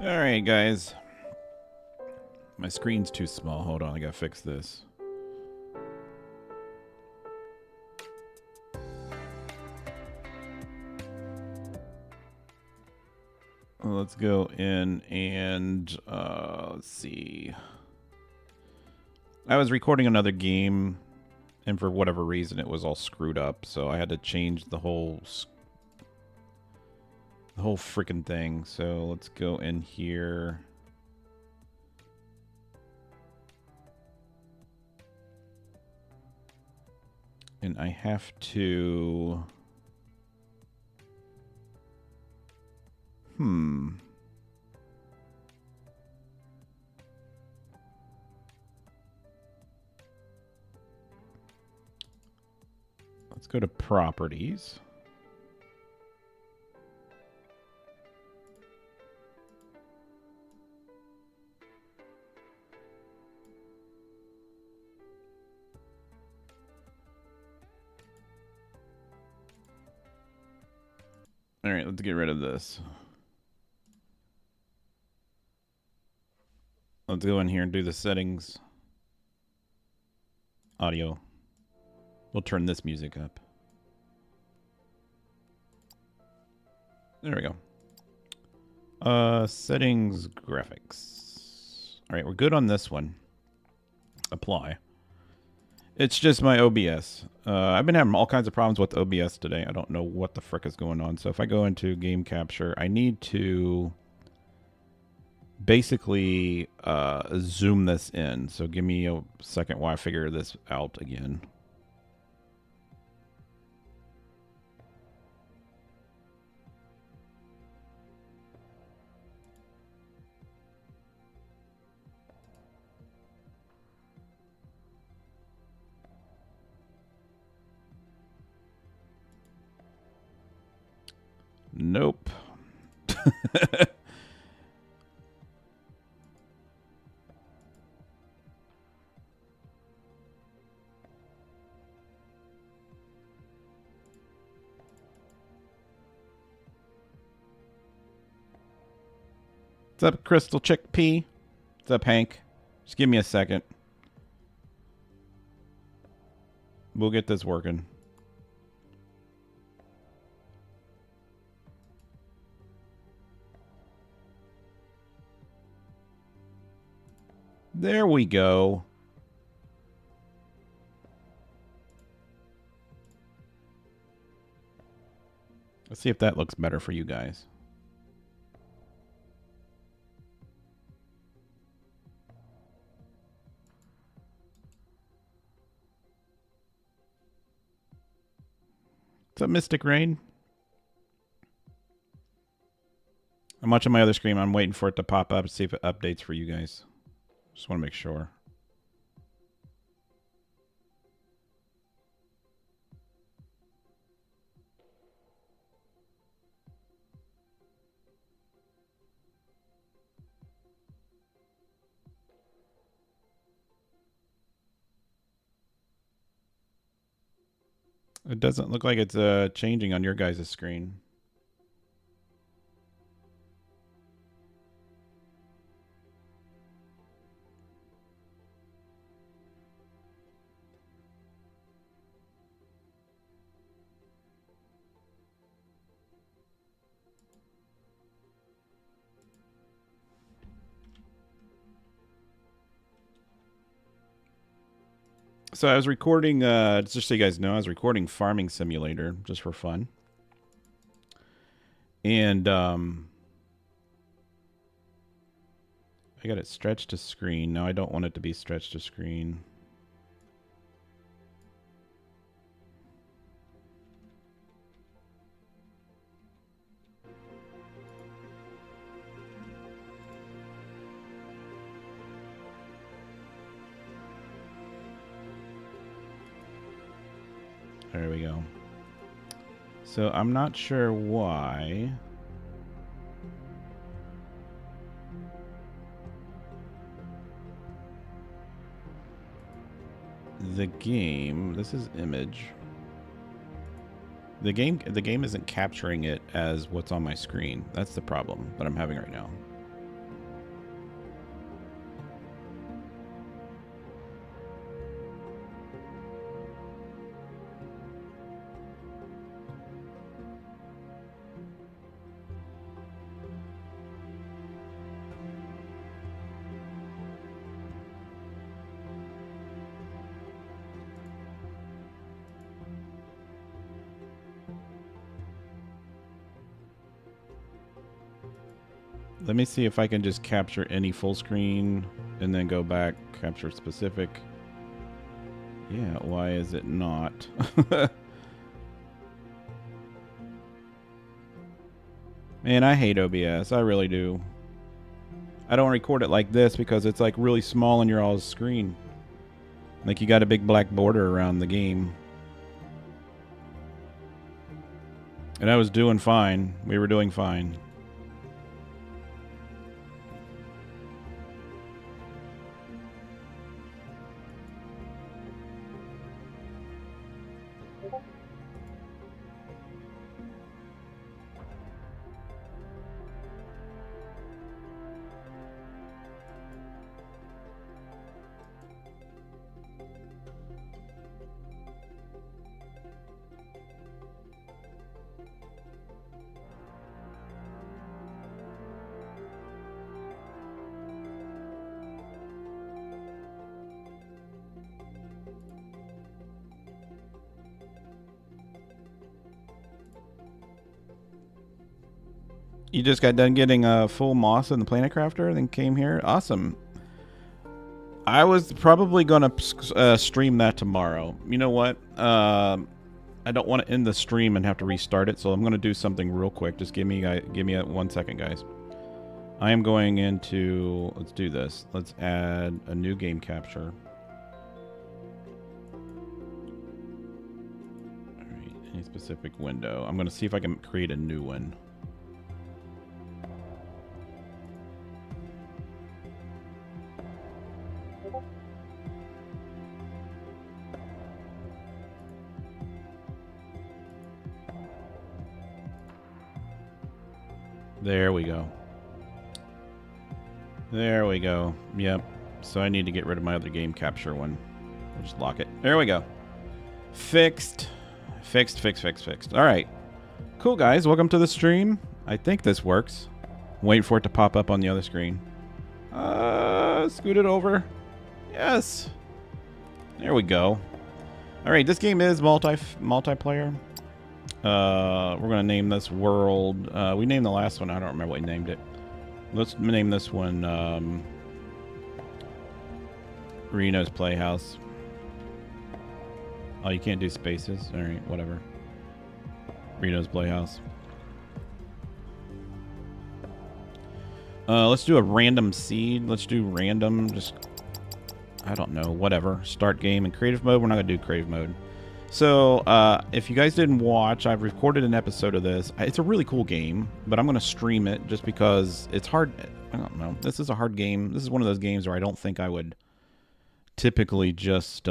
Alright, guys. My screen's too small. Hold on, I gotta fix this. Let's go in and let's see. I was recording another game, and for whatever reason, it was all screwed up. So I had to change the whole freaking thing. So let's go in here. And I have to... Let's go to properties. All right, let's get rid of this. Let's go in here and do the settings. Audio. We'll turn this music up. There we go. Settings, graphics. All right, we're good on this one. Apply. It's just my OBS. I've been having all kinds of problems with OBS today. I don't know what the frick is going on. So if I go into game capture, I need to basically zoom this in. So give me a second while I figure this out again. Nope. What's up, Crystal Chickpea? What's up, Hank? Just give me a second. We'll get this working. There we go. Let's see if that looks better for you guys. What's up, Mystic Rain? I'm watching my other screen. I'm waiting for it to pop up to see if it updates for you guys. Just want to make sure. It doesn't look like it's changing on your guys' screen. So I was recording, just so you guys know, I was recording Farming Simulator just for fun. And I got it stretched to screen. No, I don't want it to be stretched to screen. There we go. So I'm not sure why. The game, this is image. The game isn't capturing it as what's on my screen. That's the problem that I'm having right now. Let me see if I can just capture any full screen and then go back, capture specific. Yeah, why is it not? Man, I hate OBS. I really do. I don't record it like this because it's like really small on your all's screen. Like you got a big black border around the game. And I was doing fine. We were doing fine. You just got done getting a full moss in the Planet Crafter, then came here. Awesome. I was probably gonna stream that tomorrow. You know what? I don't want to end the stream and have to restart it, so I'm gonna do something real quick. Just give me 1 second, guys. I am going into. Let's do this. Let's add a new game capture. All right. Any specific window? I'm gonna see if I can create a new one. There we go. There we go. Yep. So I need to get rid of my other game capture one. I'll just lock it. There we go. Fixed. Fixed. All right. Cool, guys. Welcome to the stream. I think this works. Wait for it to pop up on the other screen. Scoot it over. Yes. There we go. All right. This game is multiplayer. We're going to name this world. We named the last one. I don't remember what we named it. Let's name this one Reno's Playhouse. Oh, you can't do spaces. All right, whatever. Reno's Playhouse. Let's do a random seed. Let's do random. Just, I don't know, whatever. Start game in creative mode. We're not going to do creative mode. So, if you guys didn't watch, I've recorded an episode of this. It's a really cool game, but I'm going to stream it just because it's hard. I don't know. This is a hard game. This is one of those games where I don't think I would typically just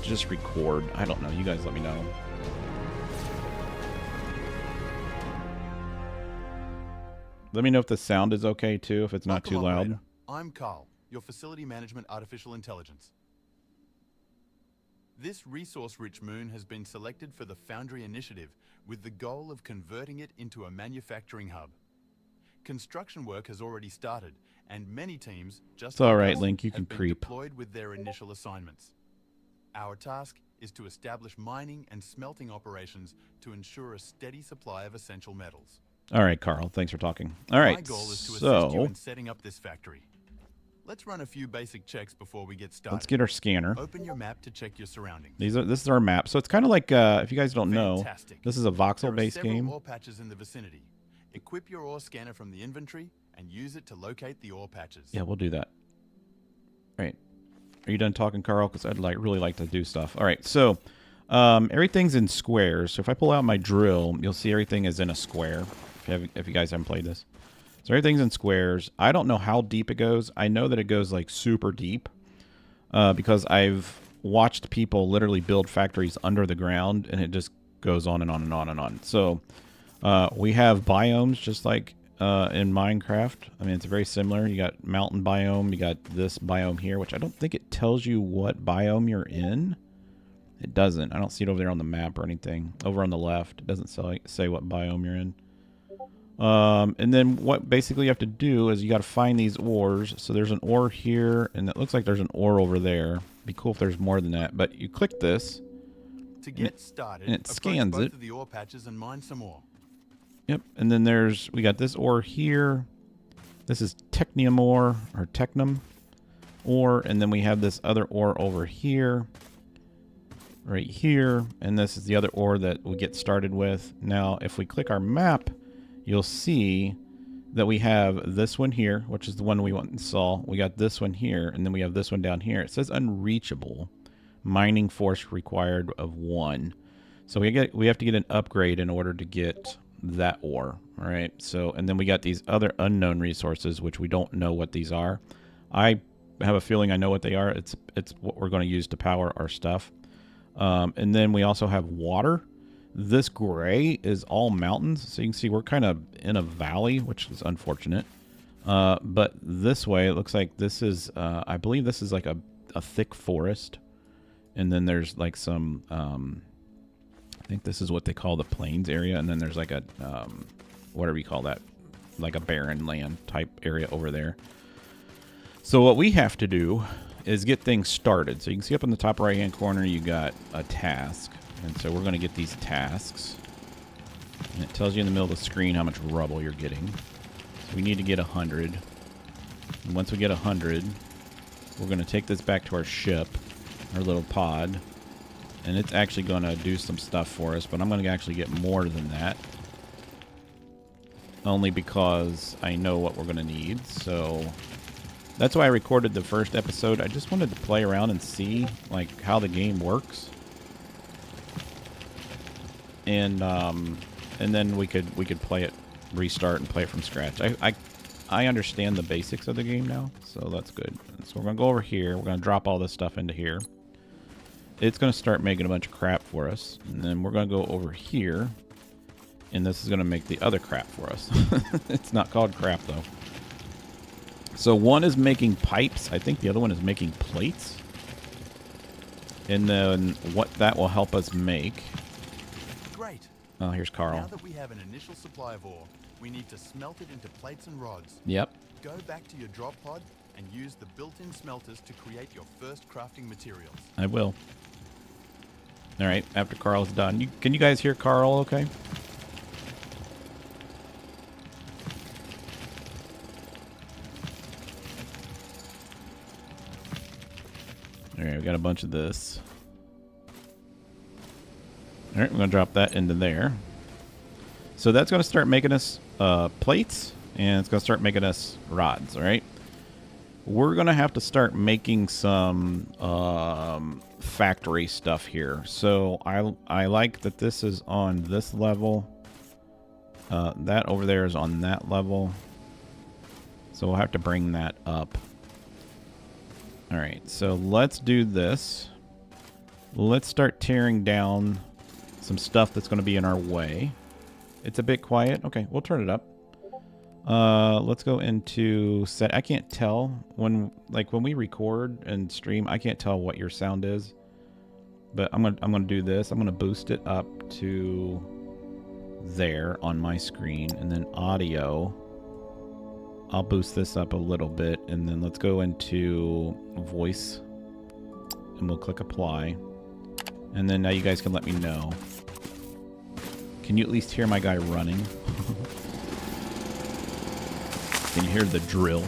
just record. I don't know. You guys let me know. Let me know if the sound is okay too, if it's not too loud. Operator. I'm Carl, your Facility Management Artificial Intelligence. This resource-rich moon has been selected for the Foundry initiative with the goal of converting it into a manufacturing hub. Construction work has already started, and many teams just It's all right, Link. You can creep. deployed with their initial assignments. Our task is to establish mining and smelting operations to ensure a steady supply of essential metals. All right, Carl. Thanks for talking. All right, My goal is to assist you in setting up this factory. Let's run a few basic checks before we get started. Let's get our scanner. Open your map to check your surroundings. This is our map. So it's kind of like, if you guys don't know, Fantastic. this is a voxel-based There are several game. ore patches in the vicinity. Equip your ore scanner from the inventory and use it to locate the ore patches. Yeah, we'll do that. All right. Are you done talking, Carl? Because I'd really like to do stuff. All right, so everything's in squares. So if I pull out my drill, you'll see everything is in a square. If you guys haven't played this. So everything's in squares. I don't know how deep it goes. I know that it goes like super deep because I've watched people literally build factories under the ground, and it just goes on and on and on and on. So we have biomes just like in Minecraft. I mean, it's very similar. You got mountain biome. You got this biome here, which I don't think it tells you what biome you're in. It doesn't. I don't see it over there on the map or anything. Over on the left, it doesn't say what biome you're in. And then what basically you have to do is you got to find these ores. So there's an ore here, and it looks like there's an ore over there. Be cool if there's more than that. But you click this To get started, and it scans both it. of the ore patches and mine some ore. Yep. And then we got this ore here. This is technium ore or technum ore, and then we have this other ore over here, right here, and this is the other ore that we get started with. Now, if we click our map, you'll see that we have this one here, which is the one we went and saw. We got this one here, and then we have this one down here. It says unreachable. Mining force required of 1. So we have to get an upgrade in order to get that ore. All right. So, and then we got these other unknown resources, which we don't know what these are. I have a feeling I know what they are. It's what we're going to use to power our stuff. And then we also have water. This gray is all mountains, so you can see we're kind of in a valley, which is unfortunate. But this way, it looks like this is, I believe this is like a thick forest. And then there's like some, I think this is what they call the plains area. And then there's like a, whatever you call that, like a barren land type area over there. So what we have to do is get things started. So you can see up in the top right-hand corner, you got a task. And so we're going to get these tasks. And it tells you in the middle of the screen how much rubble you're getting. So we need to get 100. And once we get 100, we're going to take this back to our ship, our little pod. And it's actually going to do some stuff for us, but I'm going to actually get more than that. Only because I know what we're going to need. So that's why I recorded the first episode. I just wanted to play around and see like how the game works. And then we could play it, restart and play it from scratch. I understand the basics of the game now, so that's good. So we're gonna go over here. We're gonna drop all this stuff into here. It's gonna start making a bunch of crap for us, and then we're gonna go over here, and this is gonna make the other crap for us. It's not called crap though. So one is making pipes. I think the other one is making plates. And then what that will help us make. Great. Oh, here's Carl. Now that we have an initial supply of ore, we need to smelt it into plates and rods. Yep. Go back to your drop pod and use the built-in smelters to create your first crafting materials. I will. All right, after Carl's done. Can you guys hear Carl okay? All right, we got a bunch of this. All right, we're going to drop that into there. So that's going to start making us plates, and it's going to start making us rods, all right? We're going to have to start making some factory stuff here. So I like that this is on this level. That over there is on that level. So we'll have to bring that up. All right, so let's do this. let's start tearing down some stuff that's going to be in our way. It's a bit quiet. Okay, we'll turn it up. Let's go into set. I can't tell when we record and stream, I can't tell what your sound is. But I'm gonna do this. I'm gonna boost it up to there on my screen, and then audio. I'll boost this up a little bit, and then let's go into voice, and we'll click apply. And then now you guys can let me know. Can you at least hear my guy running? Can you hear the drill?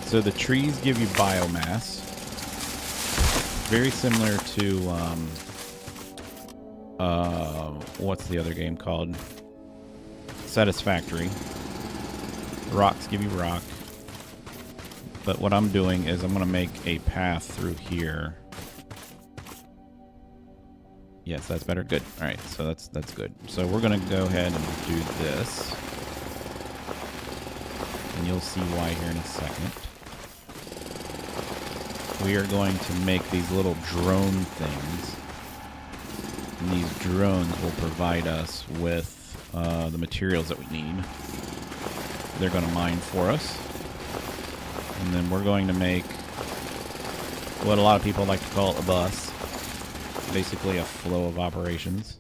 So the trees give you biomass. Very similar to, what's the other game called? Satisfactory. Rocks give you rock. But what I'm doing is I'm going to make a path through here. Yes, that's better. Good. All right, so that's good. So we're going to go ahead and do this. And you'll see why here in a second. We are going to make these little drone things. And these drones will provide us with the materials that we need. They're going to mine for us. And then we're going to make what a lot of people like to call a bus. Basically a flow of operations.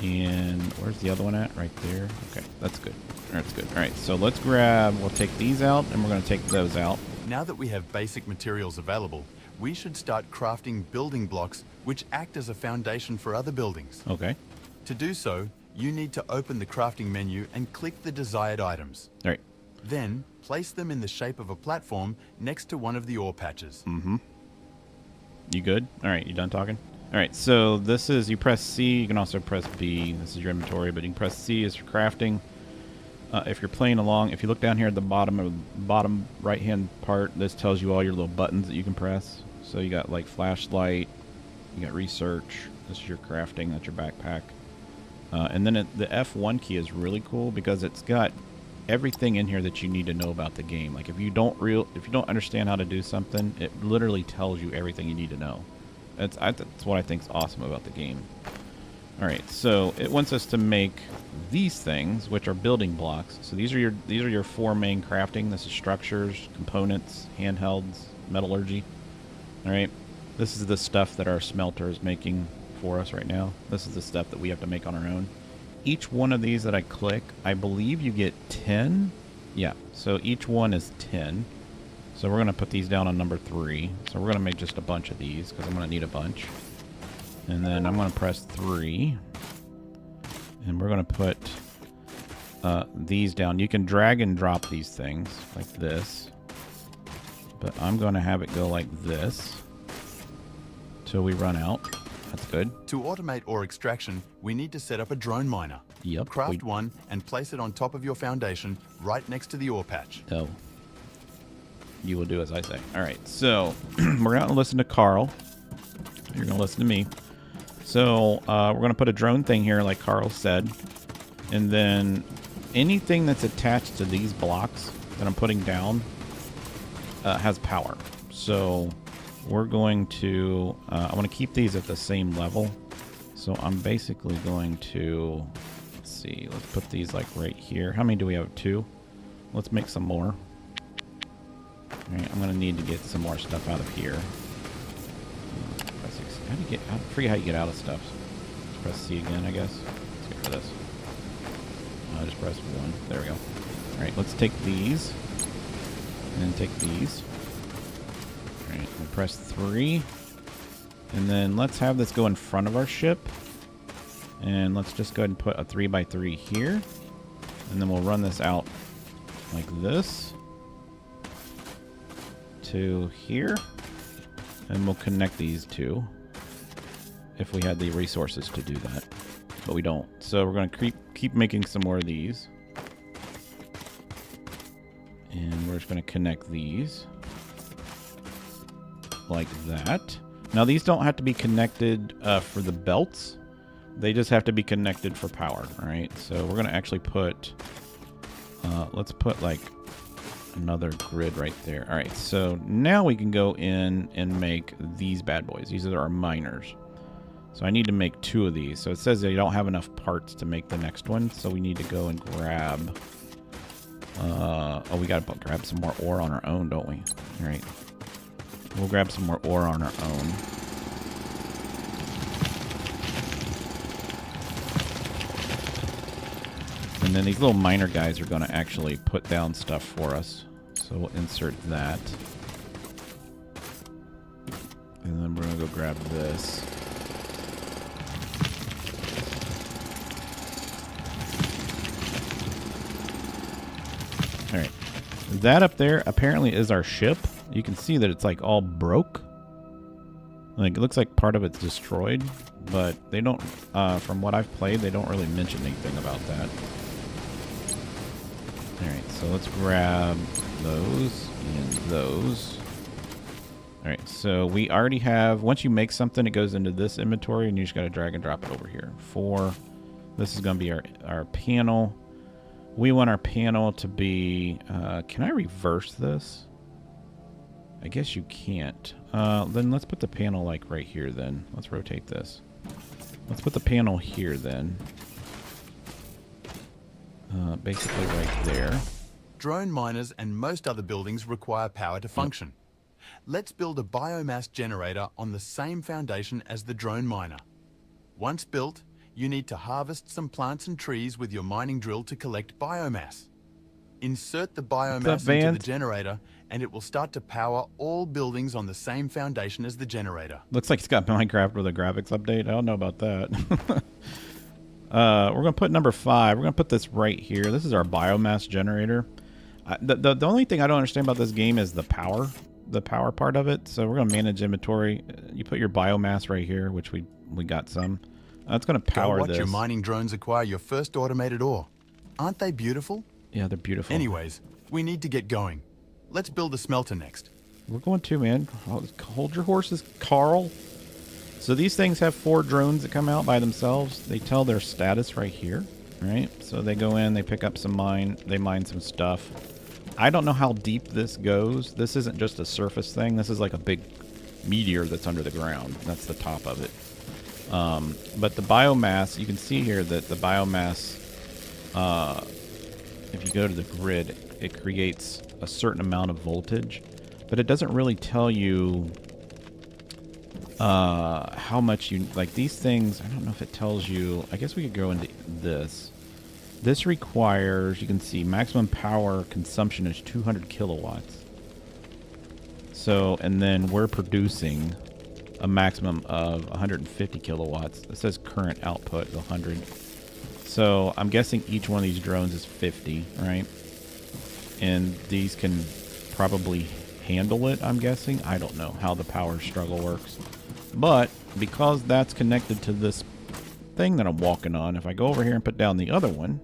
And where's the other one at? Right there. Okay, that's good. That's good. All right, so let's grab, we'll take these out, and we're going to take those out. Now that we have basic materials available, we should start crafting building blocks which act as a foundation for other buildings. Okay. To do so, you need to open the crafting menu and click the desired items. All right. Then, place them in the shape of a platform next to one of the ore patches. Mm-hmm. You good? All right, you done talking? All right, so this is, you press C, you can also press B. This is your inventory, but you can press C as for crafting. If you're playing along, if you look down here at the bottom right-hand part, this tells you all your little buttons that you can press. So you got like flashlight, you got research, this is your crafting, that's your backpack. And then the F1 key is really cool because it's got everything in here that you need to know about the game. Like if you don't understand how to do something, it literally tells you everything you need to know. That's what I think is awesome about the game. All right, so it wants us to make these things, which are building blocks. So these are your four main crafting. This is structures, components, handhelds, metallurgy. All right, this is the stuff that our smelter is making for us right now. This is the stuff that we have to make on our own. Each one of these that I click, I believe you get 10. Yeah, so each one is 10. So we're going to put these down on number 3. So we're going to make just a bunch of these because I'm going to need a bunch. And then I'm going to press 3. And we're going to put these down. You can drag and drop these things like this. But I'm going to have it go like this till we run out. That's good. To automate ore extraction, we need to set up a drone miner. Yep. Craft one and place it on top of your foundation right next to the ore patch. Oh. You will do as I say. All right, so we're going to listen to Carl. You're going to listen to me. So we're going to put a drone thing here like Carl said. And then anything that's attached to these blocks that I'm putting down has power. So we're going to, I want to keep these at the same level. So I'm basically going to, let's see, let's put these like right here. How many do we have? 2? Let's make some more. All right, I'm going to need to get some more stuff out of here. How do you get out? I forget how you get out of stuff. Just press C again, I guess. Let's get rid of this. Just press 1. There we go. All right, let's take these. And then take these. All right, we'll press 3. And then let's have this go in front of our ship. And let's just go ahead and put a 3x3 here. And then we'll run this out like this to here. And we'll connect these two if we had the resources to do that. But we don't. So we're going to keep making some more of these. And we're just going to connect these like that. Now these don't have to be connected for the belts. They just have to be connected for power. All right. So we're going to actually put Let's put like another grid right there. All right, so now we can go in and make these bad boys. These are our miners. So I need to make 2 of these. So it says that you don't have enough parts to make the next one. So we need to go and grab... oh, we got to grab some more ore on our own, don't we? All right. We'll grab some more ore on our own. And then these little miner guys are going to actually put down stuff for us. So we'll insert that. And then we're going to go grab this. Alright. That up there apparently is our ship. You can see that it's like all broke. Like, it looks like part of it's destroyed. But they don't, from what I've played, they don't really mention anything about that. Alright, so let's grab those and those. Alright, so we already have, once you make something, it goes into this inventory, and you just got to drag and drop it over here. 4. This is going to be our panel. We want our panel to be, can I reverse this? I guess you can't. Then let's put the panel like right here then. Let's rotate this. Let's put the panel here then. Basically right there. Drone miners and most other buildings require power to function. Let's build a biomass generator on the same foundation as the drone miner. Once built, you need to harvest some plants and trees with your mining drill to collect biomass. Insert the biomass into the generator and it will start to power all buildings on the same foundation as the generator. Looks like it's got Minecraft with a graphics update. I don't know about that. We're going to put number 5. We're going to put this right here. This is our biomass generator. The only thing I don't understand about this game is the power part of it. So we're going to manage inventory. You put your biomass right here, which we got some. It's going to power Go watch this. your mining drones acquire your first automated ore. Aren't they beautiful? Yeah, they're beautiful. Anyways, we need to get going. Let's build a smelter next. We're going to, man. Hold your horses, Carl. So these things have 4 drones that come out by themselves. They tell their status right here, right? So they go in, they pick up some they mine some stuff. I don't know how deep this goes. This isn't just a surface thing. This is like a big meteor that's under the ground. That's the top of it. But the biomass, you can see here that the biomass, if you go to the grid, it creates a certain amount of voltage, but it doesn't really tell you how much you, like these things, I don't know if it tells you. I guess we could go into this. This requires, you can see, maximum power consumption is 200 kilowatts. So, and then we're producing a maximum of 150 kilowatts. It says current output is 100. So I'm guessing each one of these drones is 50, right? And these can probably handle it, I'm guessing. I don't know how the power struggle works. But because that's connected to this thing that I'm walking on, if I go over here and put down the other one,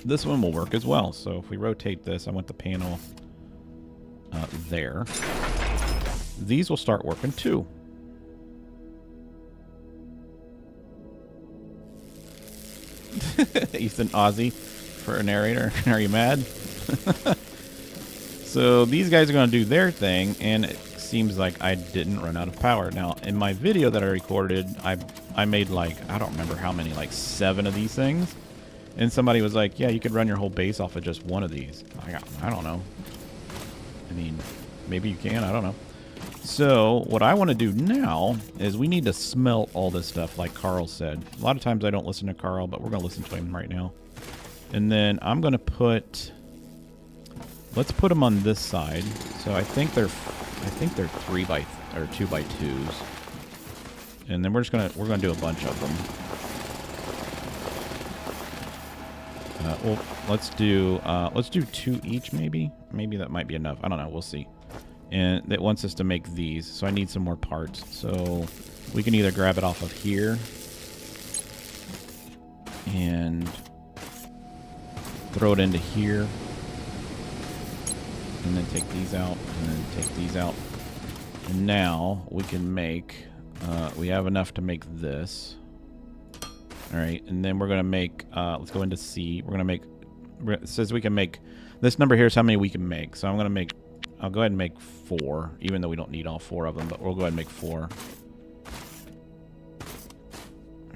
this one will work as well. So if we rotate this, I want the panel there. These will start working too. Ethan Aussie for a narrator. Are you mad? So these guys are going to do their thing, and it seems like I didn't run out of power. Now, in my video that I recorded, I made like, I don't remember how many, like 7 of these things. And somebody was like, yeah, you could run your whole base off of just one of these. I don't know. I mean, maybe you can. I don't know. So what I want to do now is we need to smelt all this stuff like Carl said. A lot of times I don't listen to Carl, but we're going to listen to him right now. And then I'm going to put, let's put them on this side. So I think they're 2 by 2s. And then we're going to do a bunch of them. Well, let's do 2 each maybe. Maybe that might be enough. I don't know. We'll see. And it wants us to make these, so I need some more parts. So we can either grab it off of here and throw it into here, and then take these out, and then take these out. And now we can make, we have enough to make this. All right, and then we're going to make, let's go into C. We're going to make It says we can make, this number here is how many we can make. So I'm going to make, I'll go ahead and make 4, even though we don't need all 4 of them, but we'll go ahead and make 4.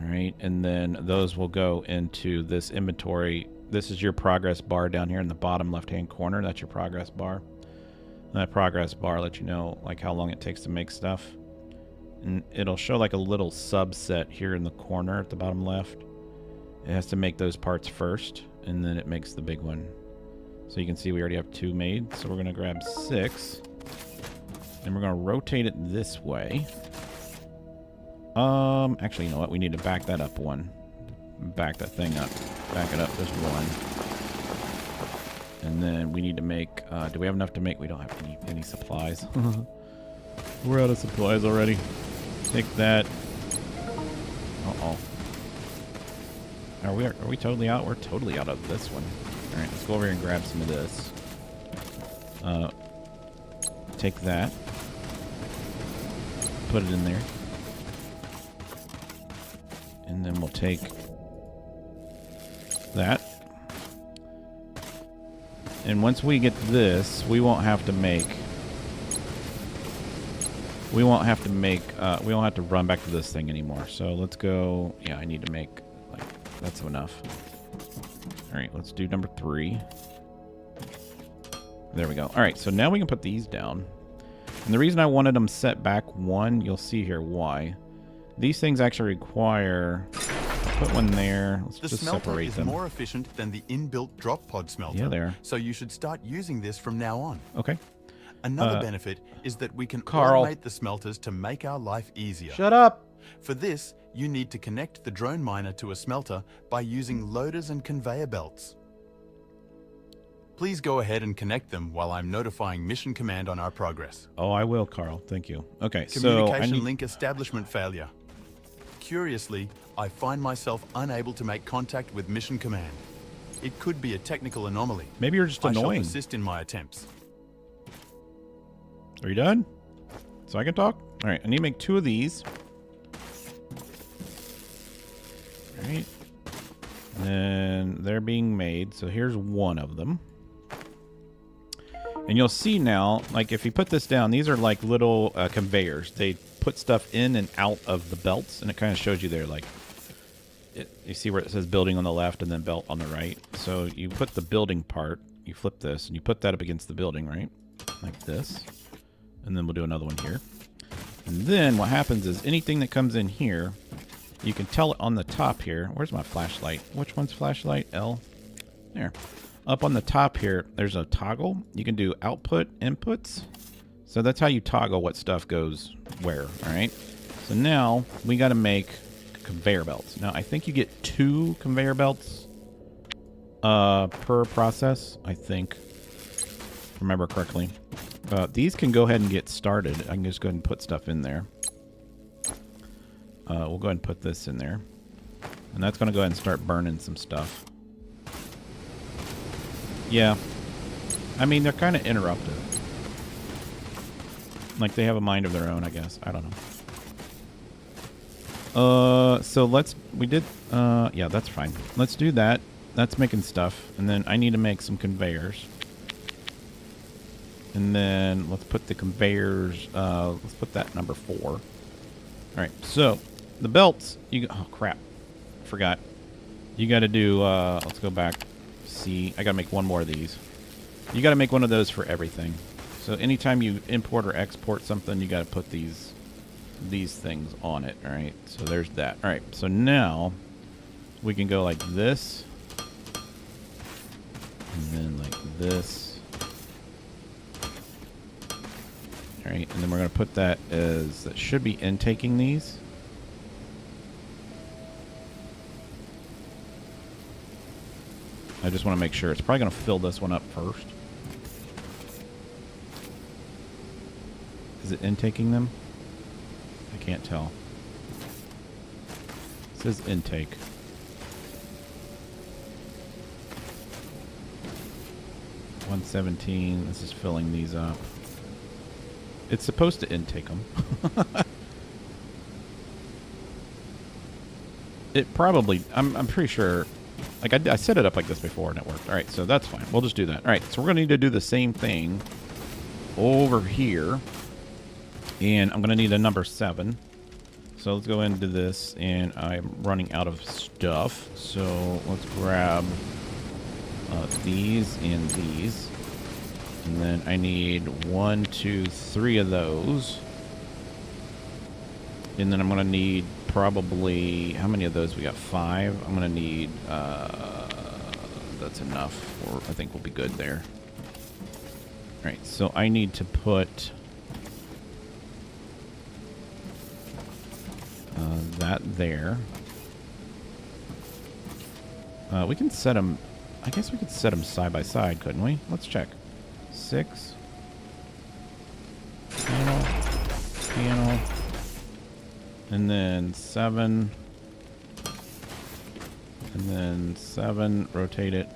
All right, and then those will go into this inventory. This is your progress bar down here in the bottom left-hand corner. That's your progress bar. And that progress bar lets you know like how long it takes to make stuff. And it'll show like a little subset here in the corner at the bottom left. It has to make those parts first, and then it makes the big one. So you can see we already have 2 made. So we're going to grab 6, and we're going to rotate it this way. Actually, you know what? We need to back that up 1. Back that thing up. Back it up just 1. And then we need to make, do we have enough to make? We don't have any supplies. We're out of supplies already. Take that. Uh-oh. Are we totally out? We're totally out of this one. All right, let's go over here and grab some of this. Take that. Put it in there. And then we'll take that. And once we get this, we won't have to make... We won't have to run back to this thing anymore. So let's go... Yeah, I need to make... Like, that's enough. Alright, let's do number 3. There we go. Alright, so now we can put these down. And the reason I wanted them set back 1, you'll see here why. These things actually require... Put one there. Let's just separate them. The smelter is more efficient than the inbuilt drop pod smelter. Yeah, they are. So you should start using this from now on. Okay. Another benefit is that we can Carl. automate the smelters to make our life easier. Shut up! For this, you need to connect the drone miner to a smelter by using loaders and conveyor belts. Please go ahead and connect them while I'm notifying Mission Command on our progress. Oh, I will, Carl. Thank you. Okay, Communication link establishment failure. Curiously, I find myself unable to make contact with Mission Command. It could be a technical anomaly. Maybe you're just annoying. I shall assist in my attempts. Are you done? So I can talk? Alright, I need to make 2 of these. Alright. And they're being made. So here's 1 of them. And you'll see now, like if you put this down, these are like little conveyors. They put stuff in and out of the belts, and it kind of shows you there, like, you see where it says building on the left and then belt on the right. So you put the building part, you flip this, and you put that up against the building, right? Like this. And then we'll do another one here. And then what happens is anything that comes in here, you can tell it on the top here. Where's my flashlight? Which one's flashlight? L? There. Up on the top here, there's a toggle. You can do output, inputs. So that's how you toggle what stuff goes where, all right? So now we got to make conveyor belts. Now, I think you get 2 conveyor belts per process, I think, if I remember correctly. These can go ahead and get started. I can just go ahead and put stuff in there. We'll go ahead and put this in there. And that's going to go ahead and start burning some stuff. Yeah. I mean, they're kind of interruptive. Like, they have a mind of their own, I guess. I don't know. So yeah, that's fine. Let's do that. That's making stuff. And then I need to make some conveyors. And then let's put the conveyors, let's put that number 4. All right, so the belts, oh crap, I forgot. You got to do, let's go back. See, I got to make 1 more of these. You got to make 1 of those for everything. So anytime you import or export something, you got to put these things on it, all right? So there's that. All right, so now we can go like this. And then like this. All right, and then we're going to put that as, that should be intaking these. I just want to make sure. It's probably going to fill this one up first. Is it intaking them? I can't tell. It says intake. $117. This is filling these up. It's supposed to intake them. It probably... I'm pretty sure... Like, I set it up like this before, and it worked. All right, so that's fine. We'll just do that. All right, so we're going to need to do the same thing over here. And I'm going to need a number 7. So let's go into this, and I'm running out of stuff. So let's grab these and these. And then I need 1, 2, 3 of those. And then I'm going to need probably... How many of those? We got 5. I'm going to need... that's enough. Or I think we'll be good there. Alright, so I need to put... that there. We can set them... I guess we could set them side by side, couldn't we? Let's check. 6. Panel. Panel. And then 7. And then 7. Rotate it.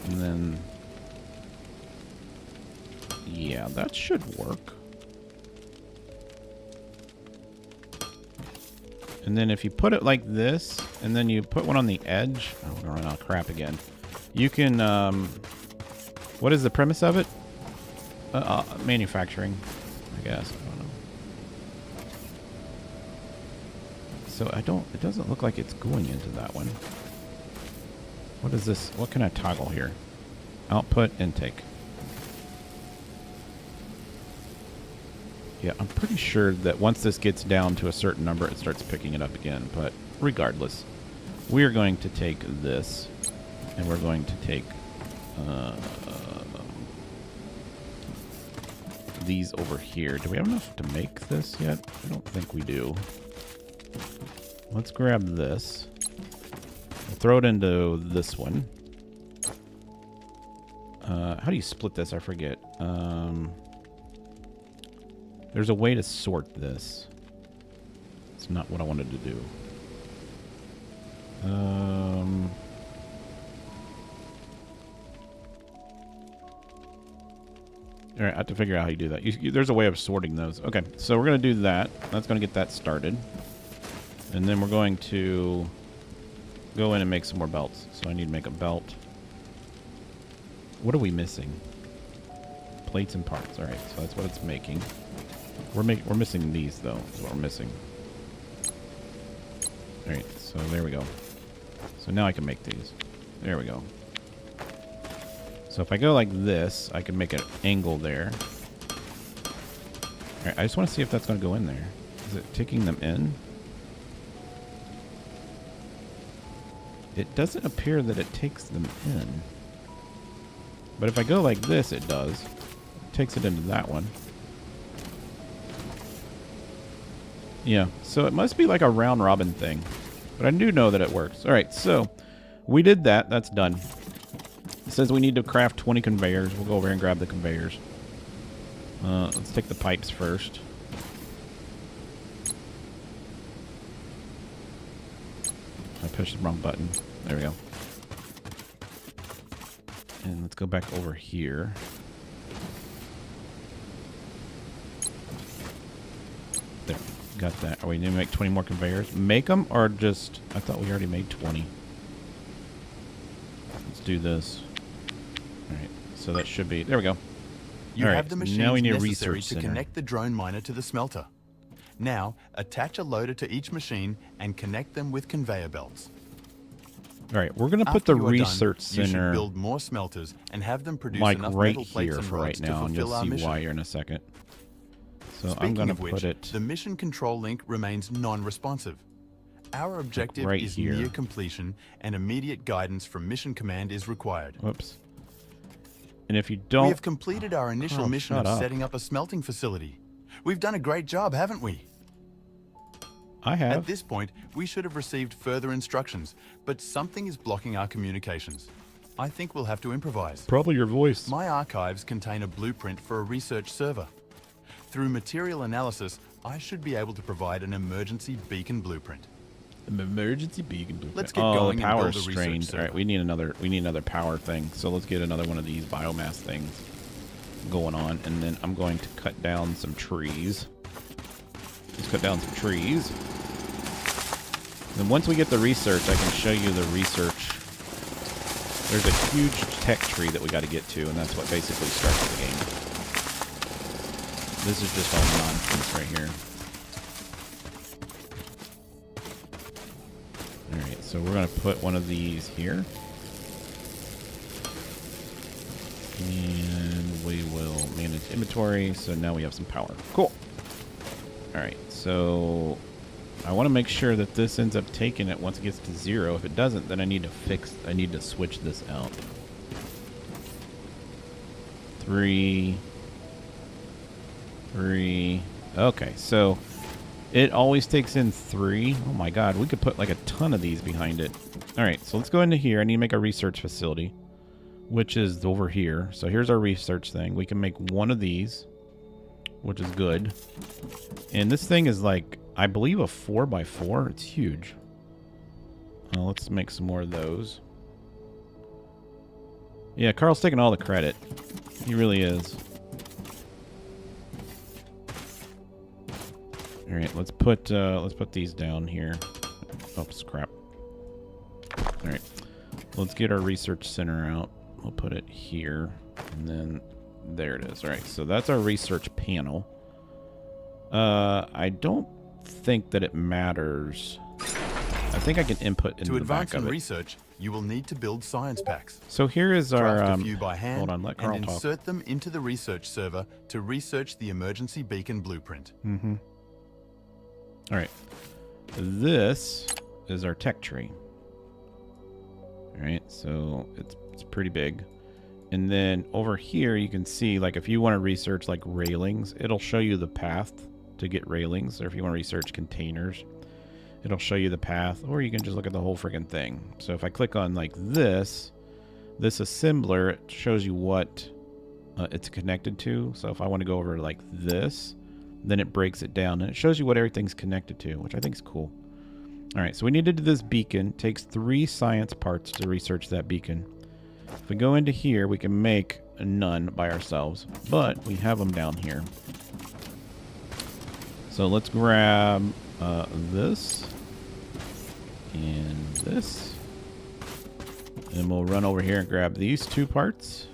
And then... Yeah, that should work. And then if you put it like this, and then you put one on the edge... Oh, we're going to run out of crap again. You can... what is the premise of it? Manufacturing, I guess. I don't know. So it doesn't look like it's going into that one. What is this? What can I toggle here? Output, intake. Yeah, I'm pretty sure that once this gets down to a certain number, it starts picking it up again. But regardless, we are going to take this, and we're going to take these over here. Do we have enough to make this yet? I don't think we do. Let's grab this. We'll throw it into this one. How do you split this? I forget. There's a way to sort this. It's not what I wanted to do. All right, I have to figure out how you do that. There's a way of sorting those. Okay, so we're going to do that. That's going to get that started. And then we're going to go in and make some more belts. So I need to make a belt. What are we missing? Plates and parts. All right, so that's what it's making. We're missing these, though, is what we're missing. All right, so there we go. So now I can make these. There we go. So if I go like this, I can make an angle there. All right, I just want to see if that's going to go in there. Is it taking them in? It doesn't appear that it takes them in. But if I go like this, it does. It takes it into that one. Yeah, so it must be like a round robin thing. But I do know that it works. All right, so we did that. That's done. It says we need to craft 20 conveyors. We'll go over here and grab the conveyors. Let's take the pipes first. I pushed the wrong button. There we go. And let's go back over here. There. Got that. Are we going to make 20 more conveyors? Make them or just... I thought we already made 20. Let's do this. Alright, so that should be... There we go. You have the machines now we need a necessary research to center. connect the drone miner to the smelter. Now, attach a loader to each machine and connect them with conveyor belts. Alright, we're going to put After the you are research done, you should center build more smelters and have them produce like enough right metal plates here and for right rods to now, and fulfill you'll our see mission. why here in a second. So I'm Speaking going to of which, put it the mission control link remains non-responsive. Our objective right is here. near completion, and immediate guidance from Mission Command is required. Whoops. And if you don't... We have completed our initial mission shut of up. setting up a smelting facility. We've done a great job, haven't we? I have. At this point, we should have received further instructions, but something is blocking our communications. I think we'll have to improvise. Probably your voice. My archives contain a blueprint for a research server. Through material analysis, I should be able to provide an emergency beacon blueprint. An emergency beacon blueprint. Let's get oh, going the and power's build a research strained. server. All right, we need another power thing. So let's get another one of these biomass things going on, and then I'm going to cut down some trees. Let's cut down some trees. And then once we get the research, I can show you the research There's a huge tech tree that we got to get to, and that's what basically starts the game. This is just all nonsense right here. Alright, so we're going to put one of these here. And we will manage inventory, so now we have some power. Cool. Alright, so I want to make sure that this ends up taking it once it gets to 0. If it doesn't, then I need to switch this out. 3. Okay, so it always takes in 3. Oh my god, we could put like a ton of these behind it. Alright, so let's go into here. I need to make a research facility, which is over here. So here's our research thing. We can make one of these, which is good. And this thing is like, I believe, a 4x4. It's huge. Let's make some more of those. Yeah, Carl's taking all the credit. He really is. All right, let's put these down here. Oh, crap. All right, let's get our research center out. We'll put it here, and then there it is. All right, so that's our research panel. I don't think that it matters. I think I can input into the back of it. To advance in research, you will need to build science packs. So here is our Craft a few by hand hold on, let Carl and talk. insert them into the research server to research the emergency beacon blueprint. Mm-hmm. All right. This is our tech tree. All right, so it's pretty big. And then over here, you can see, like, if you want to research, like, railings, it'll show you the path to get railings. Or if you want to research containers, it'll show you the path. Or you can just look at the whole freaking thing. So if I click on, like, this assembler, it shows you what it's connected to. So if I want to go over like this, then it breaks it down. And it shows you what everything's connected to, which I think is cool. All right, so we need to do this beacon. It takes 3 science parts to research that beacon. If we go into here, we can make none by ourselves, but we have them down here. So let's grab this and this. And we'll run over here and grab these 2 parts.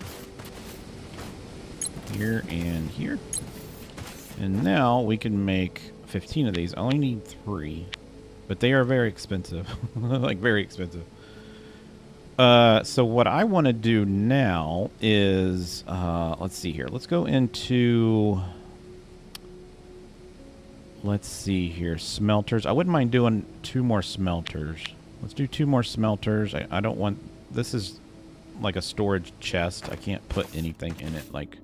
Here and here. And now we can make 15 of these. I only need 3. But they are very expensive. Like, very expensive. So what I want to do now is, let's see here. Let's go into, let's see here, smelters. I wouldn't mind doing 2 more smelters. Let's do 2 more smelters. I don't want, this is like a storage chest. I can't put anything in it. Like,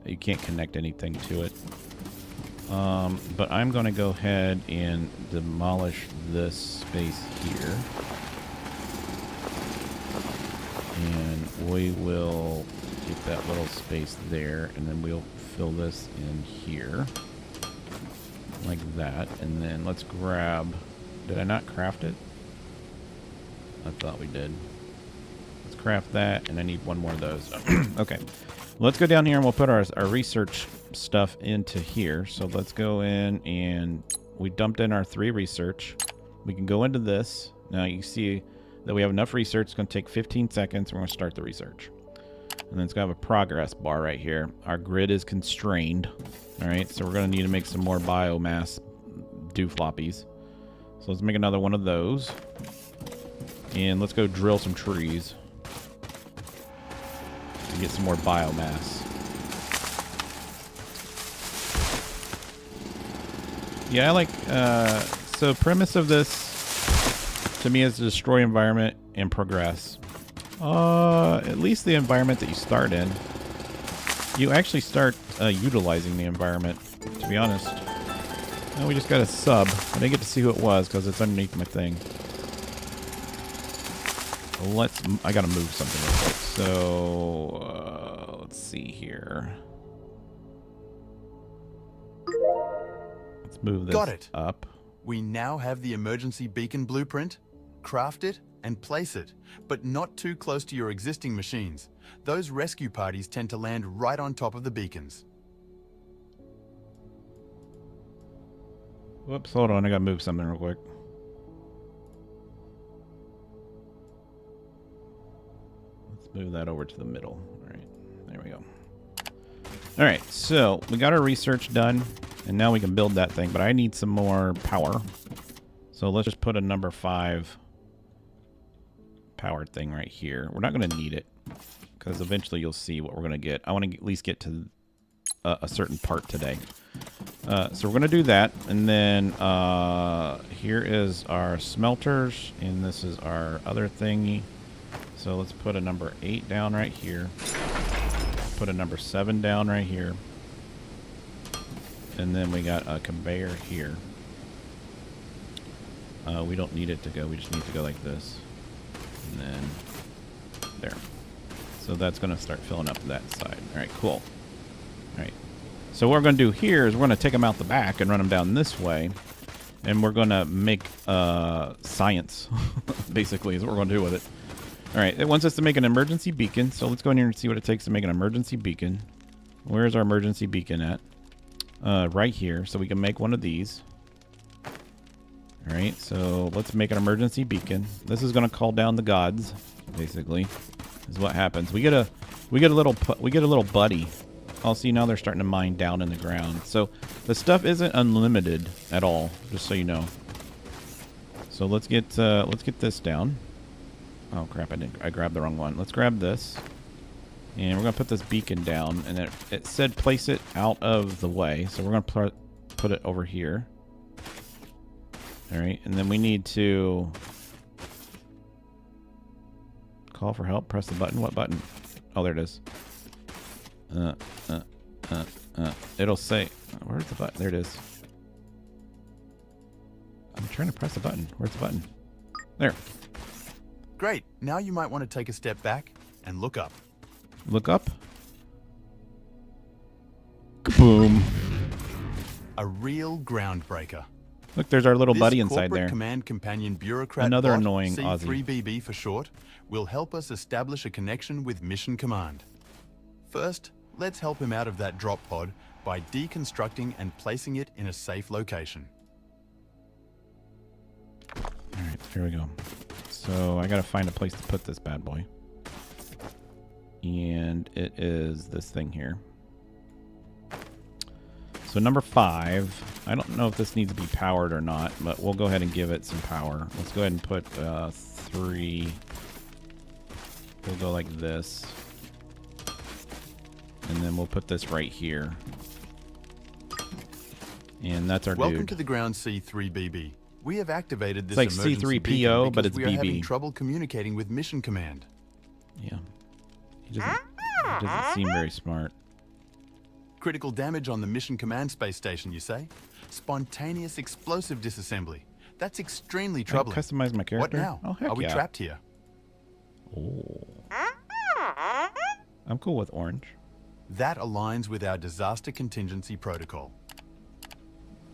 you can't connect anything to it. But I'm going to go ahead and demolish this space here. And we will get that little space there, and then we'll fill this in here. Like that. And then let's grab... Did I not craft it? I thought we did. Let's craft that, and I need 1 more of those. Okay. Let's go down here and we'll put our research stuff into here. So let's go in, and we dumped in our 3 research. We can go into this. Now you see that we have enough research. It's going to take 15 seconds. We're going to start the research. And then it's going to have a progress bar right here. Our grid is constrained. All right, so we're going to need to make some more biomass doofloppies. So let's make another one of those. And let's go drill some trees to get some more biomass. Yeah, I like, so premise of this to me is to destroy environment and progress. At least the environment that you start in, you actually start utilizing the environment, to be honest. Oh, we just got a sub. I didn't get to see who it was because it's underneath my thing. I gotta move something real quick. So, let's see here. Let's move this up. We now have the emergency beacon blueprint. Craft it and place it, but not too close to your existing machines. Those rescue parties tend to land right on top of the beacons. Whoops, hold on. I gotta move something real quick. Let's move that over to the middle. All right, there we go. All right, so we got our research done, and now we can build that thing, but I need some more power. So let's just put a number 5 powered thing right here. We're not going to need it, because eventually you'll see what we're going to get. I want to at least get to a certain part today. So we're going to do that, and then here is our smelters, and this is our other thingy. So let's put a number 8 down right here. Put a number 7 down right here. And then we got a conveyor here. We don't need it to go. We just need to go like this. And then there. So that's going to start filling up that side. All right, cool. All right. So what we're going to do here is we're going to take them out the back and run them down this way. And we're going to make science, basically, is what we're going to do with it. All right, it wants us to make an emergency beacon, so let's go in here and see what it takes to make an emergency beacon. Where's our emergency beacon at? Right here, so we can make one of these. All right, so let's make an emergency beacon. This is going to call down the gods, basically, is what happens. We get a little buddy. I'll see now they're starting to mine down in the ground. So the stuff isn't unlimited at all, just so you know. So let's get this down. Oh crap, I grabbed the wrong one. Let's grab this. And we're going to put this beacon down. And it said place it out of the way. So we're going to put it over here. Alright, and then we need to call for help. Press the button. What button? Oh, there it is. It'll say... Where's the button? There it is. I'm trying to press the button. Where's the button? There. Great. Now you might want to take a step back and look up. Look up. Kaboom. A real groundbreaker. Look, there's our little This buddy inside corporate there. command companion bureaucrat Another bot, annoying Aussie. C3BB for short, will help us establish a connection with Mission Command. First, let's help him out of that drop pod by deconstructing and placing it in a safe location. Alright, here we go. So I gotta find a place to put this bad boy. And it is this thing here. So number 5, I don't know if this needs to be powered or not, but we'll go ahead and give it some power. Let's go ahead and put 3. We'll go like this. And then we'll put this right here. And that's our Welcome dude. to the ground, C3BB. We have activated this It's like emergency C3PO, beacon but because it's we are having BB. trouble communicating with Mission Command. Yeah. He doesn't seem very smart. Critical damage on the Mission Command space station, you say? Spontaneous explosive disassembly. That's extremely Can I troubling. customize my character? What now? Oh, heck Are we yeah. trapped here? Oh. I'm cool with orange. That aligns with our disaster contingency protocol.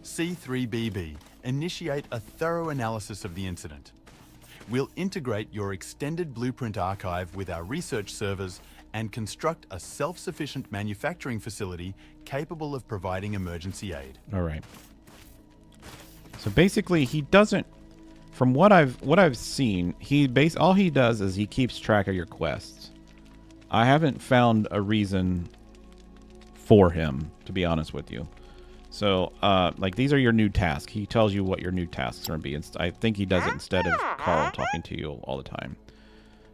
C3BB, initiate a thorough analysis of the incident. We'll integrate your extended blueprint archive with our research servers and construct a self-sufficient manufacturing facility capable of providing emergency aid. All right. So basically, he doesn't. From what I've seen, all he does is he keeps track of your quests. I haven't found a reason for him, to be honest with you. So, like, these are your new tasks. He tells you what your new tasks are going to be. I think he does it instead of Carl talking to you all the time.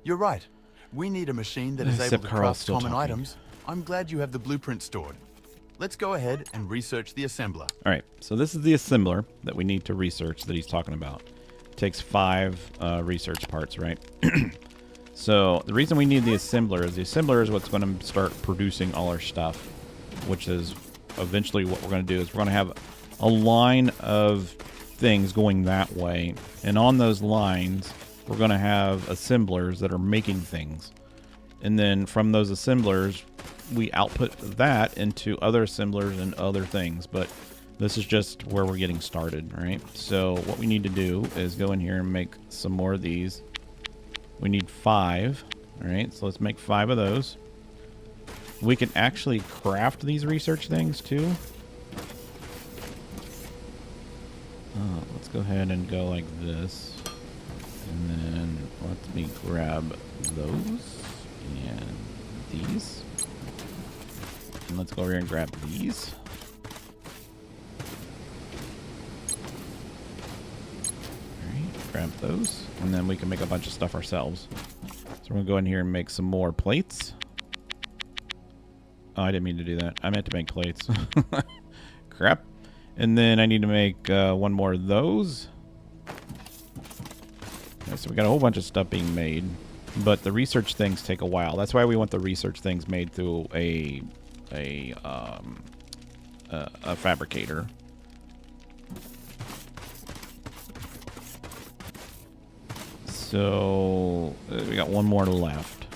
You're right. We need a machine that is able Except to Carl's craft still common talking. items. I'm glad you have the blueprint stored. Let's go ahead and research the assembler. All right. So this is the assembler that we need to research that he's talking about. It takes 5 research parts, right? So the reason we need the assembler is what's going to start producing all our stuff, which is eventually what we're going to do is we're going to have a line of things going that way. And on those lines, we're going to have assemblers that are making things. And then from those assemblers, we output that into other assemblers and other things. But this is just where we're getting started, right? So what we need to do is go in here and make some more of these. We need 5. All right, so let's make 5 of those. We can actually craft these research things too. Let's go ahead and go like this. And then let me grab those. And these. And let's go over here and grab these. Alright, grab those. And then we can make a bunch of stuff ourselves. So we're going to go in here and make some more plates. Oh, I didn't mean to do that. I meant to make plates. Crap. And then I need to make one more of those. Okay, so we got a whole bunch of stuff being made. But the research things take a while. That's why we want the research things made through a fabricator. So we got one more left.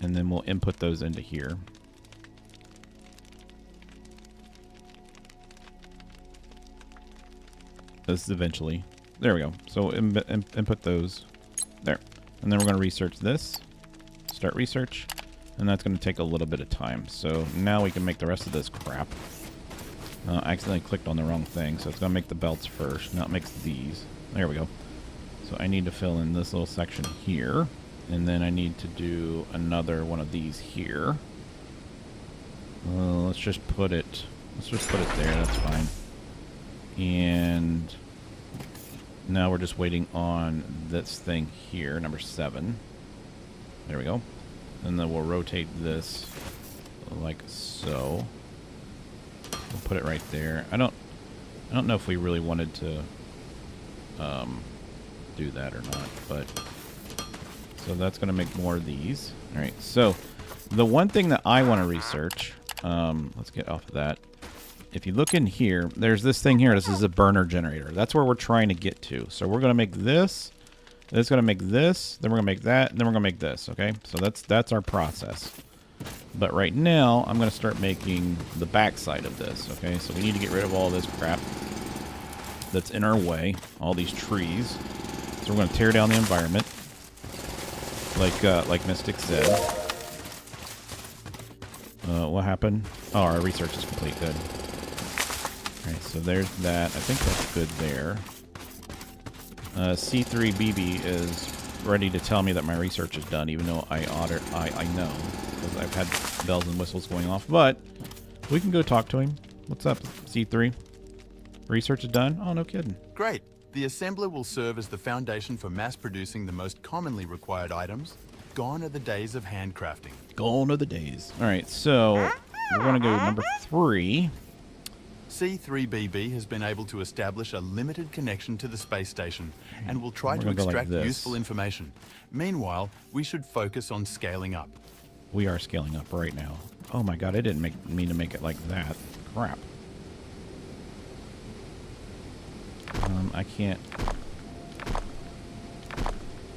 And then we'll input those into here. This is eventually. There we go. So input those there. And then we're going to research this. Start research. And that's going to take a little bit of time. So now we can make the rest of this crap. I accidentally clicked on the wrong thing. So it's going to make the belts first. Now it makes these. There we go. So I need to fill in this little section here. And then I need to do another one of these here. Let's just put it there. That's fine. And now we're just waiting on this thing here, number 7. There we go. And then we'll rotate this like so. We'll put it right there. I don't know if we really wanted to do that or not, but so that's going to make more of these. All right. So the one thing that I want to research, let's get off of that. If you look in here, there's this thing here. This is a burner generator. That's where we're trying to get to. So we're going to make this. It's going to make this. Then we're going to make that. And then we're going to make this. Okay. So that's our process. But right now, I'm going to start making the backside of this. Okay. So we need to get rid of all this crap that's in our way. All these trees. So we're going to tear down the environment. Like Mystic said. What happened? Oh, our research is complete. Good. Alright, so there's that. I think that's good there. C3BB is ready to tell me that my research is done, even though I know, because I've had bells and whistles going off. But we can go talk to him. What's up, C3? Research is done? Oh, no kidding. Great. The assembler will serve as the foundation for mass producing the most commonly required items. Gone are the days of handcrafting. Gone are the days. Alright, so we're going to go number 3. C3BB has been able to establish a limited connection to the space station and will try to extract useful information. Meanwhile, we should focus on scaling up. We are scaling up right now. Oh my god, I didn't mean to make it like that. Crap. I can't...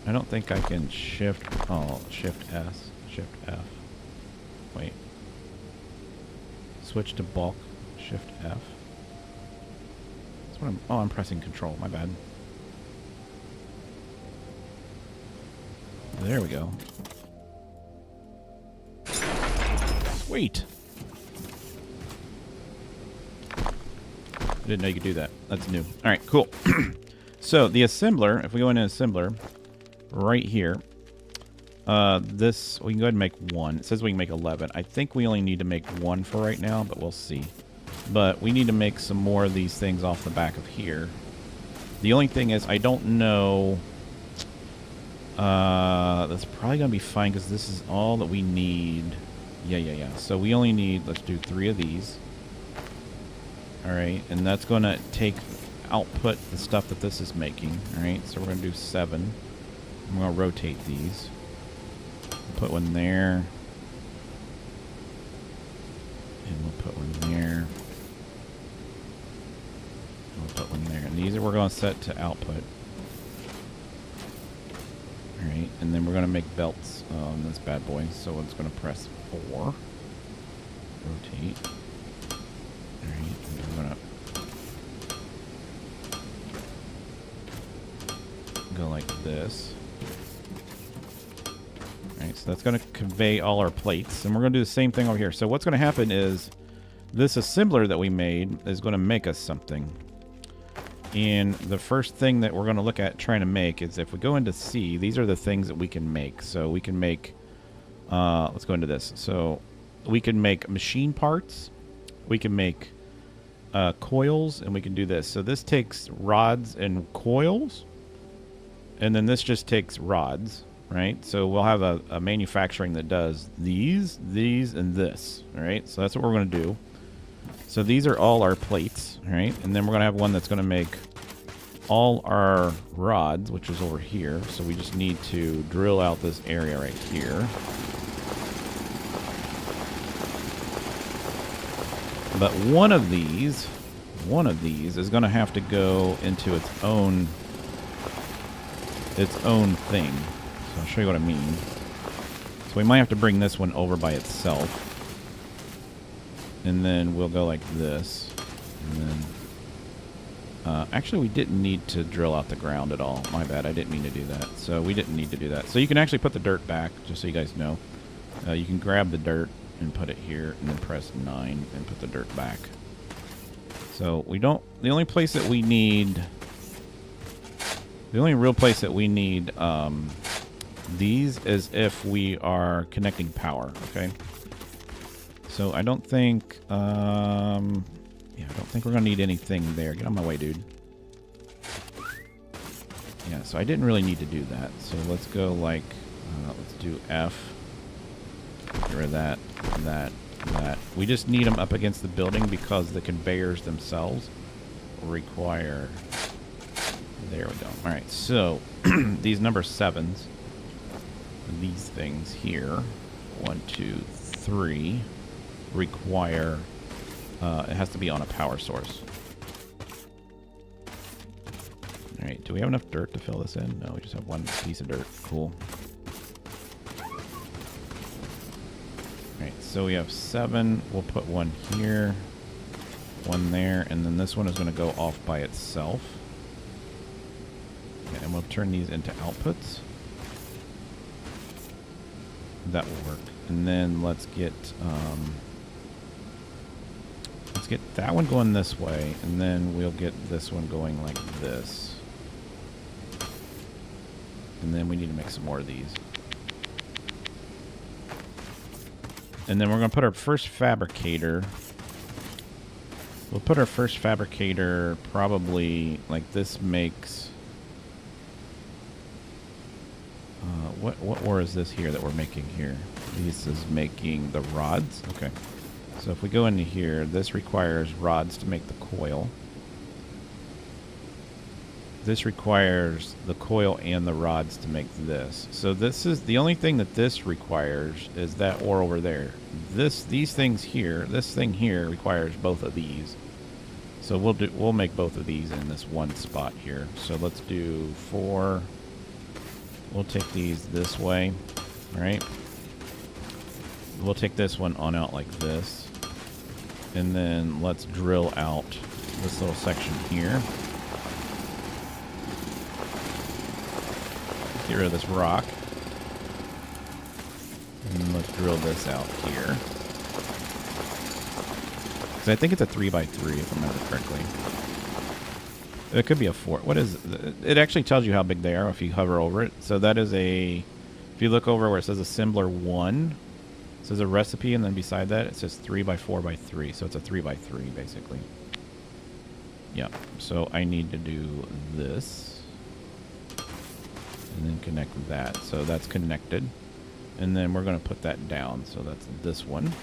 I don't think I can shift... Oh, shift S. Shift F. Wait. Switch to bulk. Shift F. That's what I'm pressing control. My bad. There we go. Sweet. I didn't know you could do that. That's new. All right, cool. So the assembler, if we go into assembler, right here, this, we can go ahead and make 1. It says we can make 11. I think we only need to make 1 for right now, but we'll see. But we need to make some more of these things off the back of here. The only thing is, I don't know... that's probably going to be fine, because this is all that we need. Yeah. So we only need, let's do 3 of these. Alright, and that's going to output the stuff that this is making. Alright, so we're going to do 7. I'm going to rotate these. Put one there. And we'll put one there. And we'll put one there. And these we're going to set to output. Alright, and then we're going to make belts on this bad boy. So it's going to press 4. Rotate. Alright, and then we're going to go like this. Alright, so that's going to convey all our plates. And we're going to do the same thing over here. So what's going to happen is this assembler that we made is going to make us something. And the first thing that we're going to look at trying to make is if we go into C, these are the things that we can make. So we can make, let's go into this. So we can make machine parts. We can make coils, and we can do this. So this takes rods and coils. And then this just takes rods, right? So we'll have a manufacturing that does these, and this, all right? So that's what we're going to do. So these are all our plates, right? And then we're going to have one that's going to make all our rods, which is over here. So we just need to drill out this area right here. But one of these is going to have to go into its own thing. So I'll show you what I mean. So we might have to bring this one over by itself. And then we'll go like this. And then, actually, we didn't need to drill out the ground at all. My bad. I didn't mean to do that. So we didn't need to do that. So you can actually put the dirt back, just so you guys know. You can grab the dirt and put it here, and then press 9 and put the dirt back. So we don't... The only place that we need... The only real place that we need these is if we are connecting power, okay? So I don't think, yeah, I don't think we're going to need anything there. Get out of my way, dude. Yeah, so I didn't really need to do that. So let's go like, let's do F. Get rid of that, that. We just need them up against the building because the conveyors themselves require... There we go. All right, so these number 7s, these things here, 1, 2, 3, require, it has to be on a power source. All right, do we have enough dirt to fill this in? No, we just have one piece of dirt. Cool. All right, so we have 7. We'll put one here, one there, and then this one is going to go off by itself. Okay, and we'll turn these into outputs. That will work. And then let's get that one going this way, and then we'll get this one going like this. And then we need to make some more of these. And then we're going to put our first fabricator. We'll put our first fabricator probably like this makes... what ore is this here that we're making here? This is making the rods. Okay. So if we go into here, this requires rods to make the coil. This requires the coil and the rods to make this. So this is the only thing that this requires is that ore over there. These things here, this thing here requires both of these. So we'll make both of these in this one spot here. So let's do 4. We'll take these this way, all right? We'll take this one on out like this. And then let's drill out this little section here. Get rid of this rock. And let's drill this out here. Because I think it's a 3x3 if I remember correctly. It could be a 4. What is it? It actually tells you how big they are if you hover over it. So that is a... If you look over where it says assembler 1, it says a recipe, and then beside that it says 3x4x3. So it's a 3x3 basically. Yeah. So I need to do this. And then connect that. So that's connected. And then we're going to put that down. So that's this one.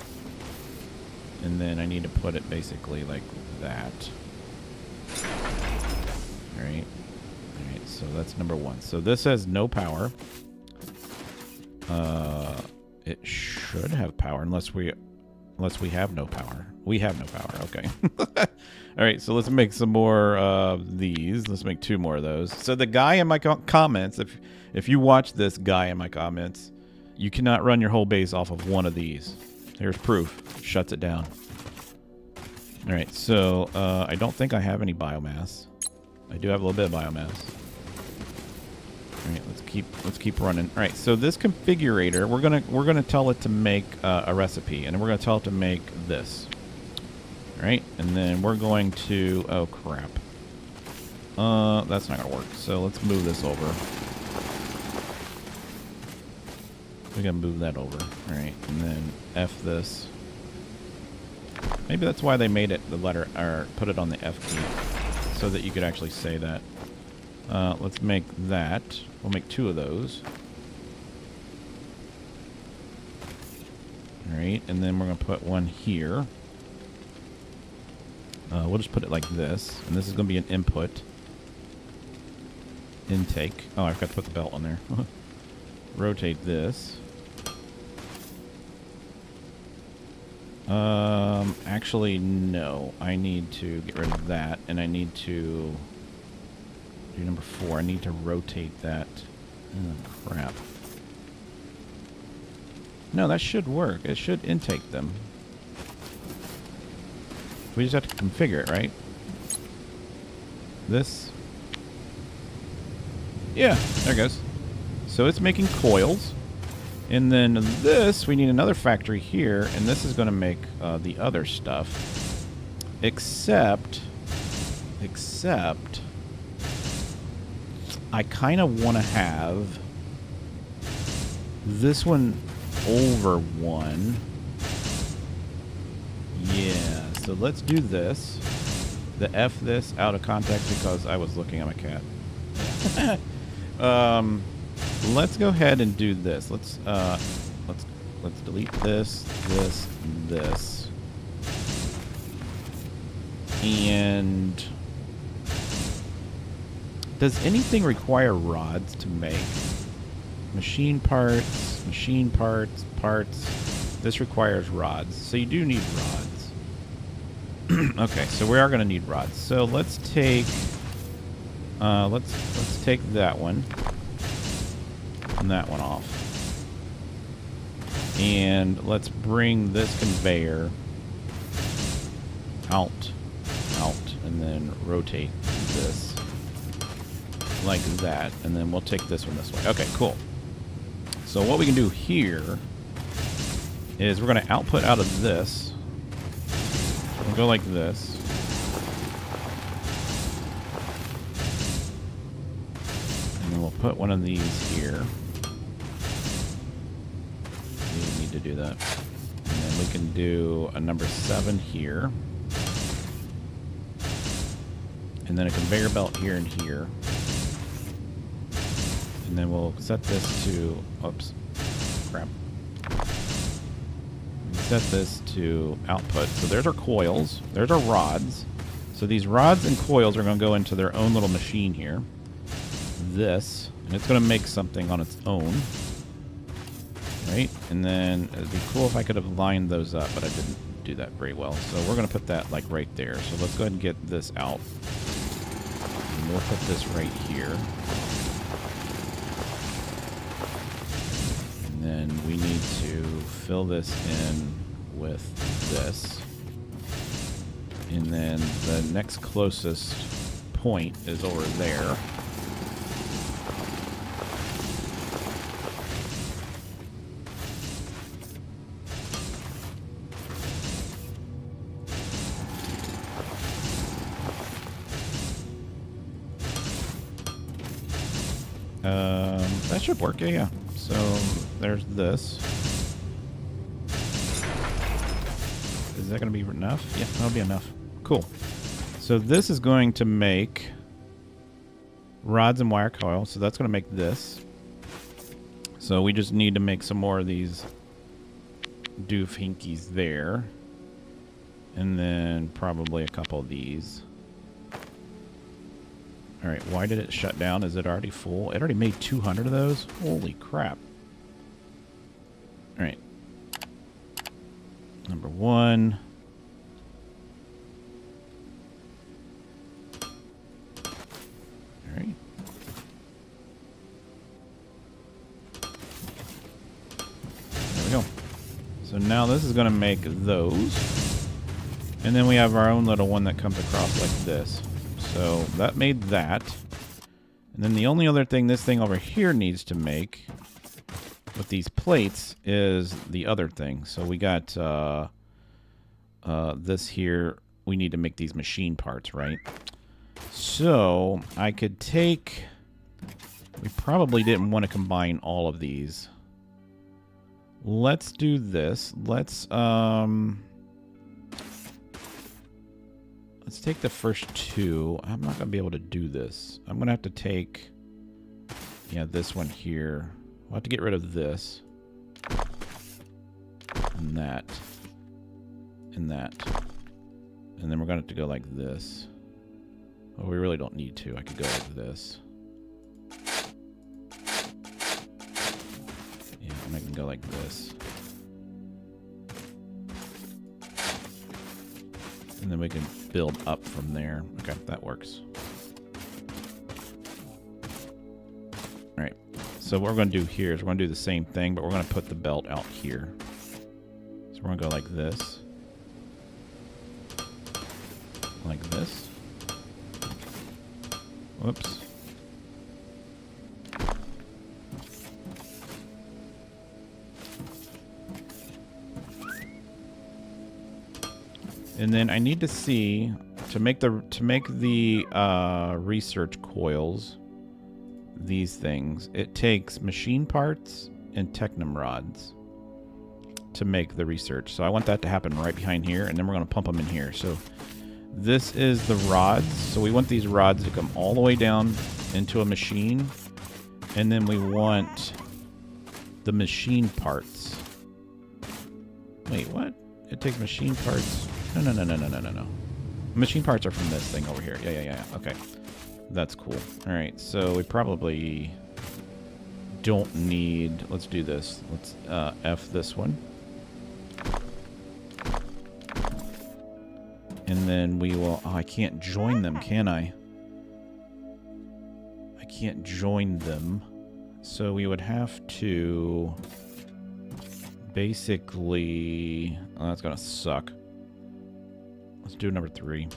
And then I need to put it basically like that. Alright. Alright, so that's number 1. So this has no power. It should have power unless we have no power. We have no power, okay. Alright, so let's make some more of these. Let's make 2 more of those. So the guy in my comments, if you watch this guy in my comments, you cannot run your whole base off of one of these. Here's proof. Shuts it down. Alright, so I don't think I have any biomass. I do have a little bit of biomass. All right, let's keep running. All right, so this configurator, we're gonna tell it to make a recipe, and then we're gonna tell it to make this. All right, and then we're going to, oh crap. That's not gonna work. So let's move this over. We're gonna move that over. Alright, and then F this. Maybe that's why they made it the letter, or put it on the F key, so that you could actually say that. Let's make that. We'll make 2 of those. Alright, and then we're going to put one here. We'll just put it like this, and this is going to be an input. Intake. Oh, I forgot to put the belt on there. Rotate this. Actually, no. I need to get rid of that, and I need to do number 4. I need to rotate that. Oh, crap. No, that should work. It should intake them. We just have to configure it, right? This. Yeah, there it goes. So it's making coils. And then this, we need another factory here, and this is going to make the other stuff. Except, I kind of want to have this one over one. Yeah, so let's do this. The F this out of context because I was looking at my cat. Let's go ahead and do this. Let's delete this, this. And does anything require rods to make? Machine parts, parts. This requires rods. So you do need rods. Okay, so we are going to need rods. So let's take let's take that one and that one off. And let's bring this conveyor out, and then rotate this like that, and then we'll take this one this way. Okay, cool. So what we can do here is we're going to output out of this. We'll go like this. And then we'll put one of these here. We need to do that. And then we can do a number 7 here. And then a conveyor belt here and here. And then we'll set this to, oops, crap. Set this to output. So there's our coils. There's our rods. So these rods and coils are going to go into their own little machine here. This, and it's going to make something on its own. Right? And then it'd be cool if I could have lined those up, but I didn't do that very well. So we're going to put that like right there. So let's go ahead and get this out. And we'll put this right here. And then we need to fill this in with this. And then the next closest point is over there. That should work, yeah. So there's this. Is that going to be enough? Yeah, that'll be enough. Cool. So this is going to make rods and wire coil. So that's going to make this. So we just need to make some more of these doofhinkies there. And then probably a couple of these. Alright, why did it shut down? Is it already full? It already made 200 of those? Holy crap. Alright. Number 1. Alright. There we go. So now this is going to make those. And then we have our own little one that comes across like this. So that made that. And then the only other thing this thing over here needs to make with these plates is the other thing. So we got this here. We need to make these machine parts, right? So I could take... We probably didn't want to combine all of these. Let's do this. Let's take the first two. I'm not going to be able to do this. I'm going to have to take, yeah, this one here. We'll have to get rid of this. And that. And that. And then we're going to have to go like this. Well, we really don't need to. I could go like this. Yeah, and I can go like this. And then we can build up from there. Okay, that works. All right. So what we're going to do here is we're going to do the same thing, but we're going to put the belt out here. So we're going to go like this. Like this. Whoops. And then I need to see to make the research coils, these things. It takes machine parts and technum rods to make the research. So I want that to happen right behind here, and then we're going to pump them in here. So this is the rods. So we want these rods to come all the way down into a machine, and then we want the machine parts. Wait, what? It takes machine parts. No. Machine parts are from this thing over here. Yeah. Okay. That's cool. All right, so we probably don't need... Let's do this. Let's F this one. And then we will... Oh, I can't join them, can I? I can't join them. So we would have to... Basically... Oh, that's going to suck. Let's do number 3.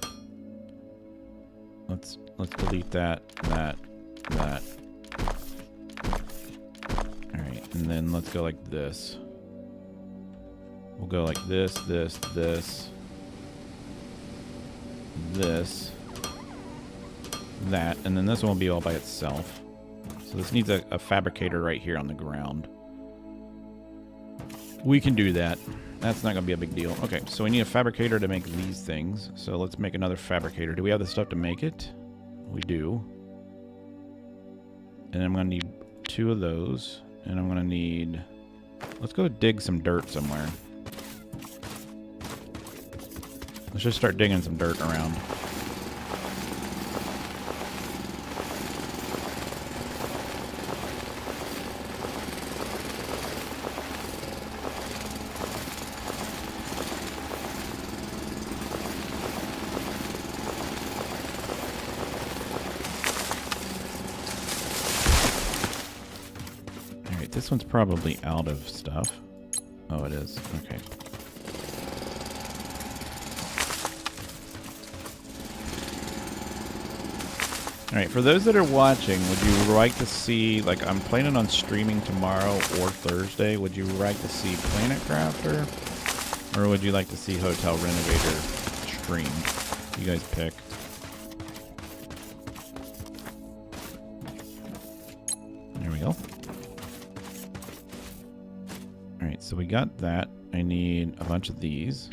Let's delete that. Alright, and then let's go like this. We'll go like this, that, and then this one will be all by itself. So this needs a fabricator right here on the ground. We can do that. That's not going to be a big deal. Okay, so we need a fabricator to make these things. So let's make another fabricator. Do we have the stuff to make it? We do. And I'm going to need 2 of those. And I'm going to need... Let's go dig some dirt somewhere. Let's just start digging some dirt around. This one's probably out of stuff. Oh, it is. Okay. Alright, for those that are watching, would you like to see, like, I'm planning on streaming tomorrow or Thursday. Would you like to see Planet Crafter? Or would you like to see Hotel Renovator stream? You guys pick. There we go. Alright, so we got that. I need a bunch of these.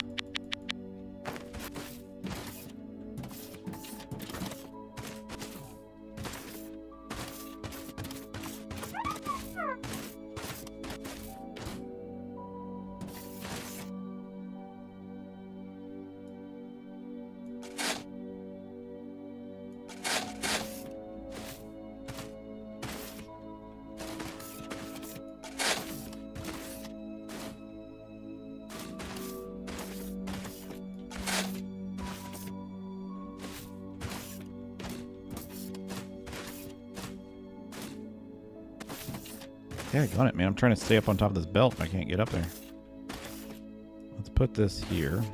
Yeah, I got it, man. I'm trying to stay up on top of this belt, but I can't get up there. Let's put this here.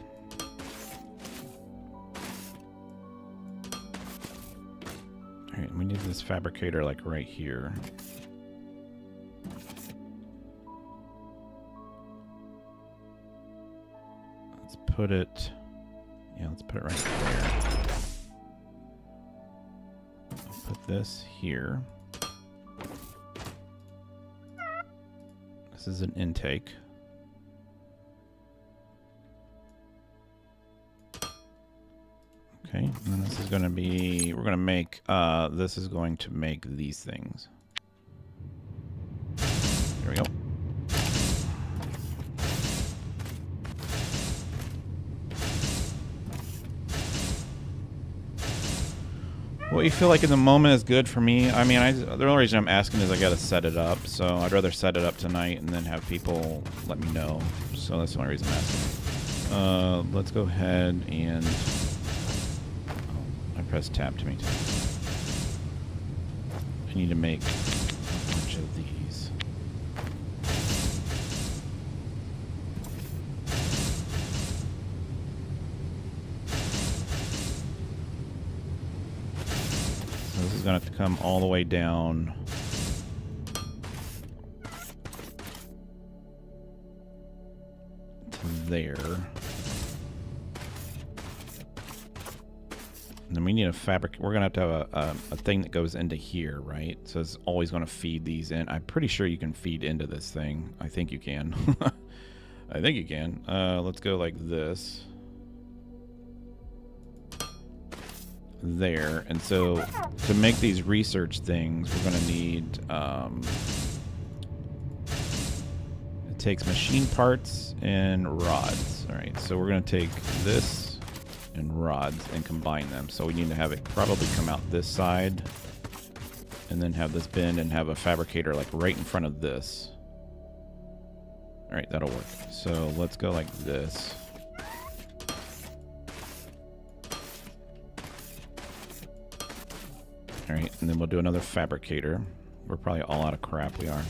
Alright, we need this fabricator, like, right here. Let's put it... Yeah, let's put it right there. this here. This is an intake. Okay, and then this is going to be, we're going to make, this is going to make these things. There we go. What you feel like in the moment is good for me. I mean, the only reason I'm asking is I got to set it up, so I'd rather set it up tonight and then have people let me know. So that's the only reason I'm asking. Let's go ahead and... press tab too many times. I need to make a bunch of these. So this is going to have to come all the way down. To there. And then we need a fabric. We're going to have a thing that goes into here, right? So it's always going to feed these in. I'm pretty sure you can feed into this thing. I think you can. I think you can. Let's go like this. There. And so to make these research things, we're going to need... it takes machine parts and rods. All right, so we're going to take this and rods and combine them. So we need to have it probably come out this side and then have this bend and have a fabricator like right in front of this. All right, that'll work. So let's go like this. All right, and then we'll do another fabricator. We're probably all out of crap. We are.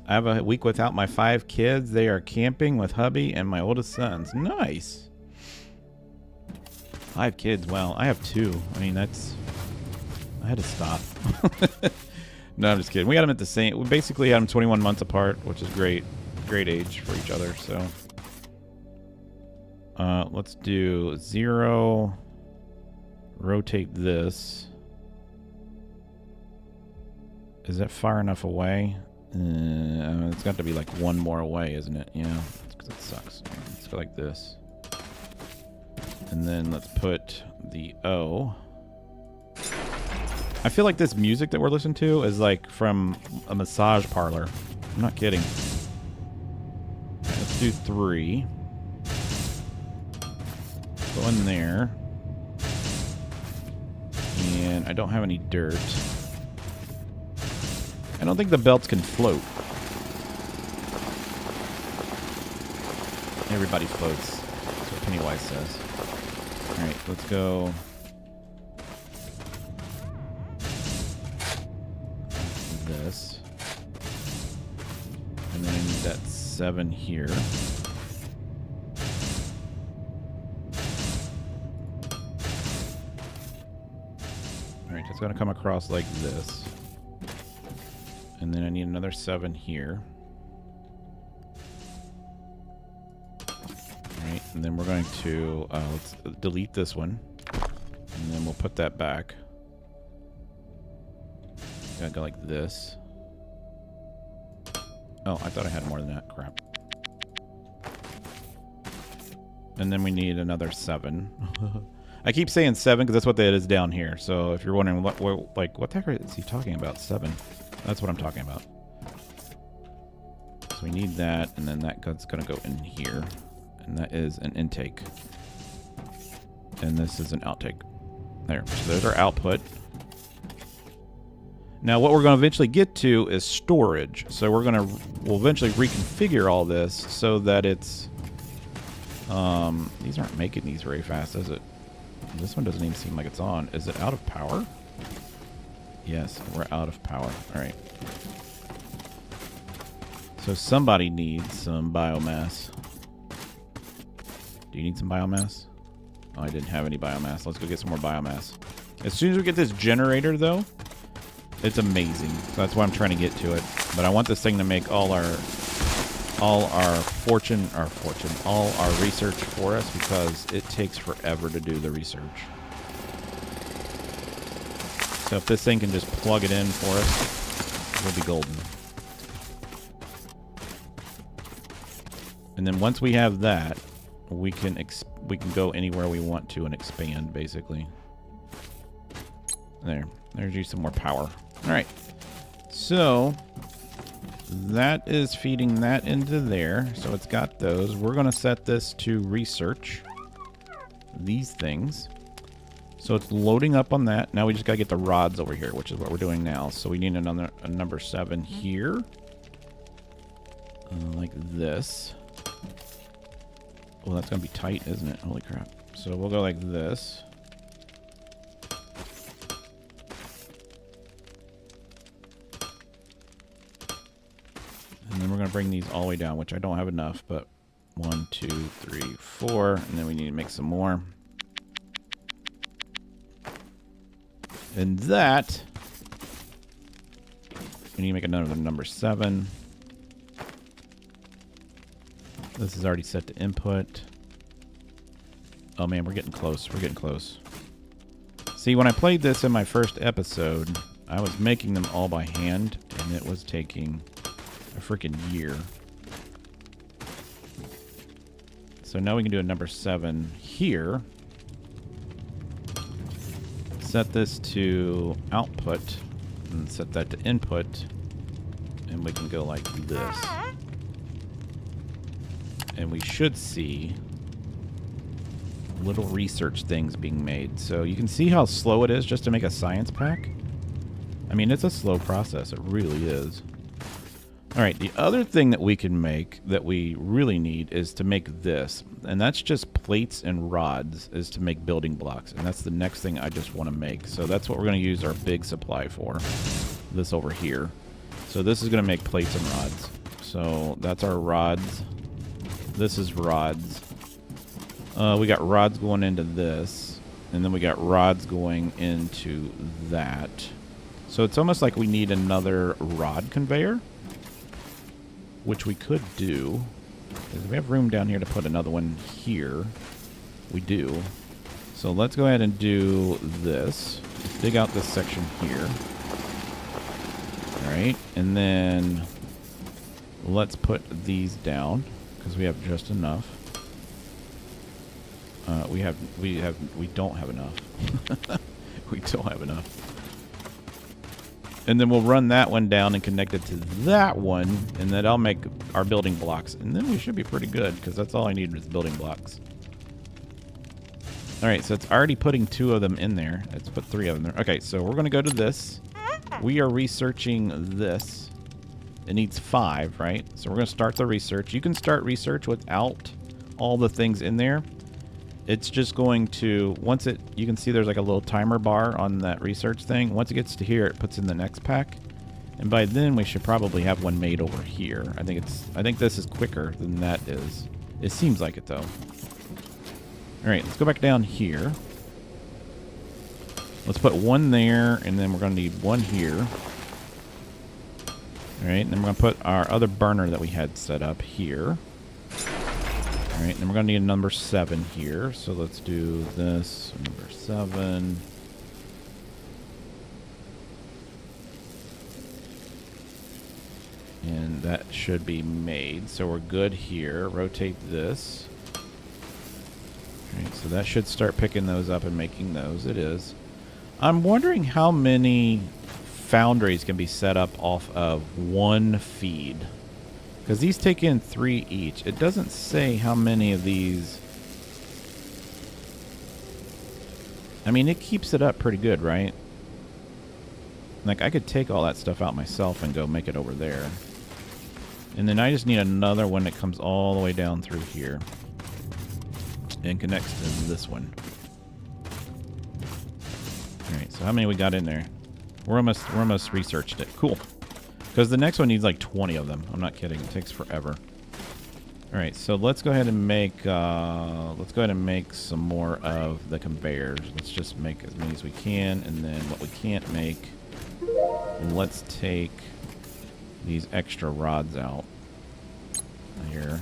I have a week without my 5 kids. They are camping with hubby and my oldest sons. Nice. 5 kids. Well, I have 2. I mean, that's... I had to stop. No, I'm just kidding. We got them at the same... We basically had them 21 months apart, which is great. Great age for each other, so... let's do 0. Rotate this. Is that far enough away? It's got to be like 1 more away, isn't it? Yeah, because it sucks. Let's go like this. And then let's put the O. I feel like this music that we're listening to is like from a massage parlor. I'm not kidding. Right, let's do 3. Go in there. And I don't have any dirt. I don't think the belts can float. Everybody floats. That's what Pennywise says. Alright, let's go. This. And then I need that 7 here. Alright, it's going to come across like this. And then I need another 7 here. Alright, and then we're going to let's delete this one. And then we'll put that back. Gotta go like this. Oh, I thought I had more than that. Crap. And then we need another 7. I keep saying 7 because that's what that is down here. So if you're wondering what the heck is he talking about? 7. That's what I'm talking about. So we need that, and then that's going to go in here. And that is an intake. And this is an outtake. There. So there's our output. Now what we're going to eventually get to is storage. So we'll eventually reconfigure all this so that it's... these aren't making these very fast, is it? This one doesn't even seem like it's on. Is it out of power? Yes, we're out of power. All right. So somebody needs some biomass. Do you need some biomass? Oh, I didn't have any biomass. Let's go get some more biomass. As soon as we get this generator, though, it's amazing. So that's why I'm trying to get to it. But I want this thing to make all our research for us, because it takes forever to do the research. So if this thing can just plug it in for us, we'll be golden. And then once we have that, we can go anywhere we want to and expand, basically. There's you some more power. All right. So that is feeding that into there. So it's got those. We're going to set this to research these things. So it's loading up on that. Now we just got to get the rods over here, which is what we're doing now. So we need a number 7 here. Like this. Well, that's going to be tight, isn't it? Holy crap. So we'll go like this. And then we're going to bring these all the way down, which I don't have enough, but 1, 2, 3, 4. And then we need to make some more. And that, we need to make another number 7. This is already set to input. Oh man, we're getting close. We're getting close. See, when I played this in my first episode, I was making them all by hand, and it was taking a freaking year. So now we can do a number 7 here. Set this to output and set that to input, and we can go like this. And we should see little research things being made. So you can see how slow it is just to make a science pack. I mean, it's a slow process. It really is. All right, the other thing that we can make that we really need is to make this. And that's just plates and rods, is to make building blocks. And that's the next thing I just want to make. So that's what we're going to use our big supply for. This over here. So this is going to make plates and rods. So that's our rods. This is rods. We got rods going into this. And then we got rods going into that. So it's almost like we need another rod conveyor, which we could do. Because we have room down here to put another one here. We do. So let's go ahead and do this. Let's dig out this section here. Alright. And then let's put these down, because we have just enough. We don't have enough. We don't have enough. And then we'll run that one down and connect it to that one, and then I'll make our building blocks. And then we should be pretty good, because that's all I need is building blocks. All right, so it's already putting 2 of them in there. Let's put 3 of them there. Okay, so we're going to go to this. We are researching this. It needs 5, right? So we're going to start the research. You can start research without all the things in there. It's just going to, once it, you can see there's like a little timer bar on that research thing. Once it gets to here, it puts in the next pack. And by then we should probably have one made over here. I think this is quicker than that is. It seems like it though. All right, let's go back down here. Let's put 1 there, and then we're going to need 1 here. All right, and then we're going to put our other burner that we had set up here. All right, and then we're going to need a number 7 here. So let's do this, number 7. And that should be made. So we're good here. Rotate this. All right, so that should start picking those up and making those. It is. I'm wondering how many foundries can be set up off of 1 feed. Because these take in 3 each. It doesn't say how many of these. I mean, it keeps it up pretty good, right? Like, I could take all that stuff out myself and go make it over there. And then I just need another one that comes all the way down through here. And connects to this one. Alright, so how many we got in there? We're almost researched it. Cool. Because the next one needs like 20 of them. I'm not kidding. It takes forever. All right, so let's go ahead and make some more of the conveyors. Let's just make as many as we can, and then what we can't make, let's take these extra rods out here.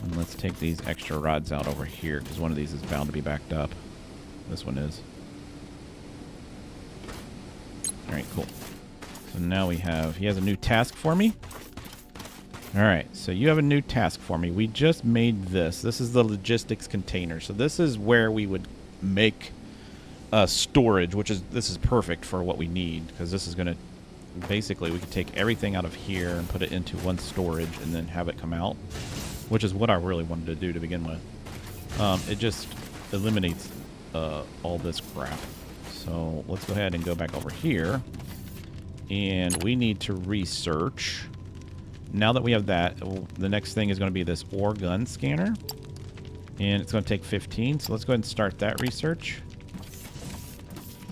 And let's take these extra rods out over here, because one of these is bound to be backed up. This one is. All right, cool. So now he has a new task for me. All right, so you have a new task for me. We just made this. This is the logistics container. So this is where we would make storage, this is perfect for what we need, because this is going to, basically, we could take everything out of here and put it into one storage and then have it come out, which is what I really wanted to do to begin with. It just eliminates all this crap. So let's go ahead and go back over here. And we need to research. Now that we have that, the next thing is going to be this ore gun scanner. And it's going to take 15. So let's go ahead and start that research.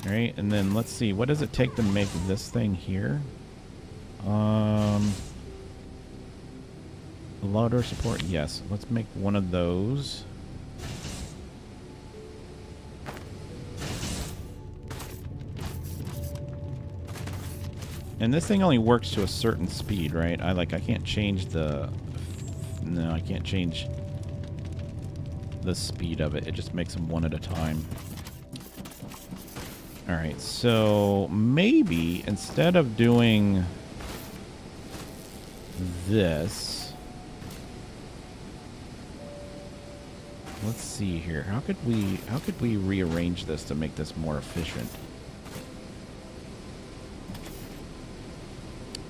All right, and then let's see. What does it take to make this thing here? Loader support, yes. Let's make one of those. And this thing only works to a certain speed, right? I can't change the... No, I can't change the speed of it. It just makes them one at a time. Alright, so maybe instead of doing this... Let's see here. How could we rearrange this to make this more efficient?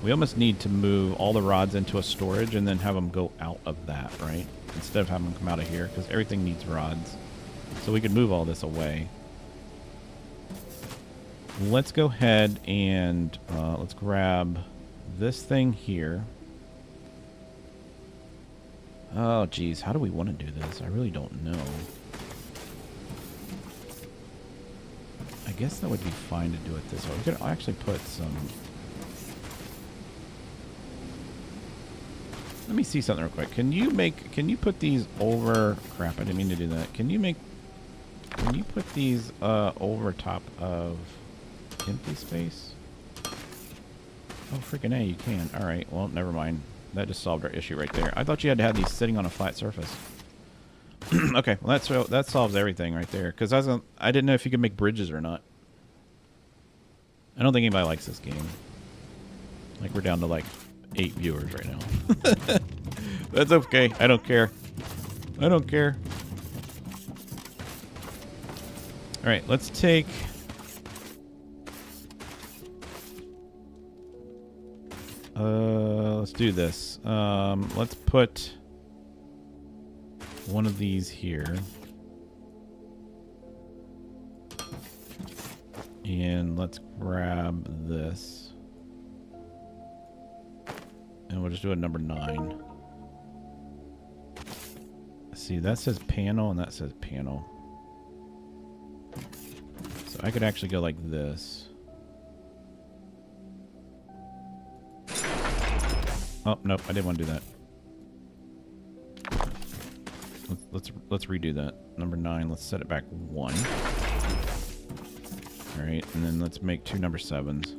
We almost need to move all the rods into a storage and then have them go out of that, right? Instead of having them come out of here, because everything needs rods. So we could move all this away. Let's go ahead and let's grab this thing here. Oh, geez. How do we want to do this? I really don't know. I guess that would be fine to do it this way. We could actually put some... Let me see something real quick. Can you put these over... Crap, I didn't mean to do that. Can you put these over top of empty space? Oh, freaking A, you can. Alright, well, never mind. That just solved our issue right there. I thought you had to have these sitting on a flat surface. Okay, well, that solves everything right there. Because I didn't know if you could make bridges or not. I don't think anybody likes this game. Like, we're down to, like, 8 viewers right now. That's okay. I don't care. I don't care. Alright, let's take... let's do this. Let's put one of these here. And let's grab this. And we'll just do a number 9. See, that says panel and that says panel. So I could actually go like this. Oh, nope, I didn't want to do that. Let's redo that. Number 9, let's set it back 1. Alright, and then let's make 2 number 7s.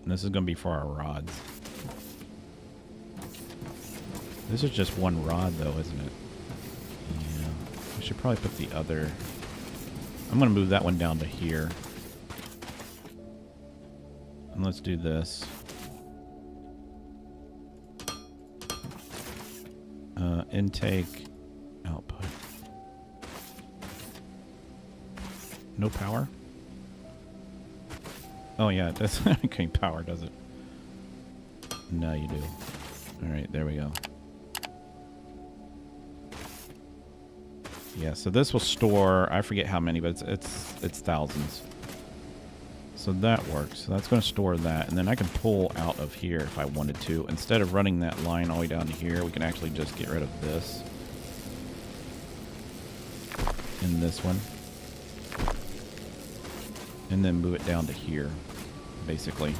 And this is going to be for our rods. This is just one rod, though, isn't it? Yeah. I should probably put the other... I'm going to move that one down to here. And let's do this. Intake, output. No power? Oh yeah, it doesn't have any power, does it? No, you do. Alright, there we go. Yeah, so this will store, I forget how many, but it's thousands. So that works. So that's going to store that. And then I can pull out of here if I wanted to. Instead of running that line all the way down to here, we can actually just get rid of this. In this one. and then move it down to here, basically.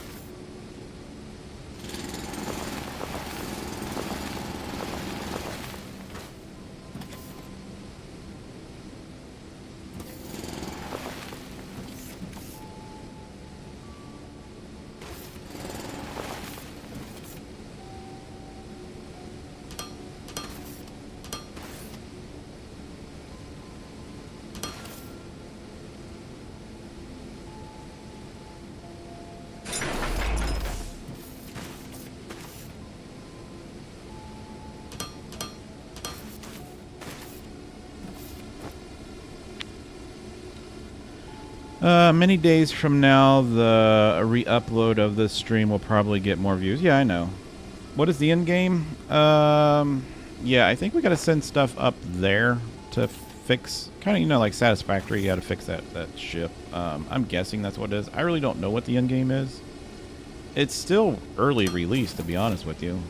Many days from now, the re-upload of this stream will probably get more views. Yeah, I know. What is the end game? Yeah, I think we got to send stuff up there to fix, kind of, you know, like Satisfactory. You got to fix that ship. I'm guessing that's what it is. I really don't know what the end game is. It's still early release, to be honest with you.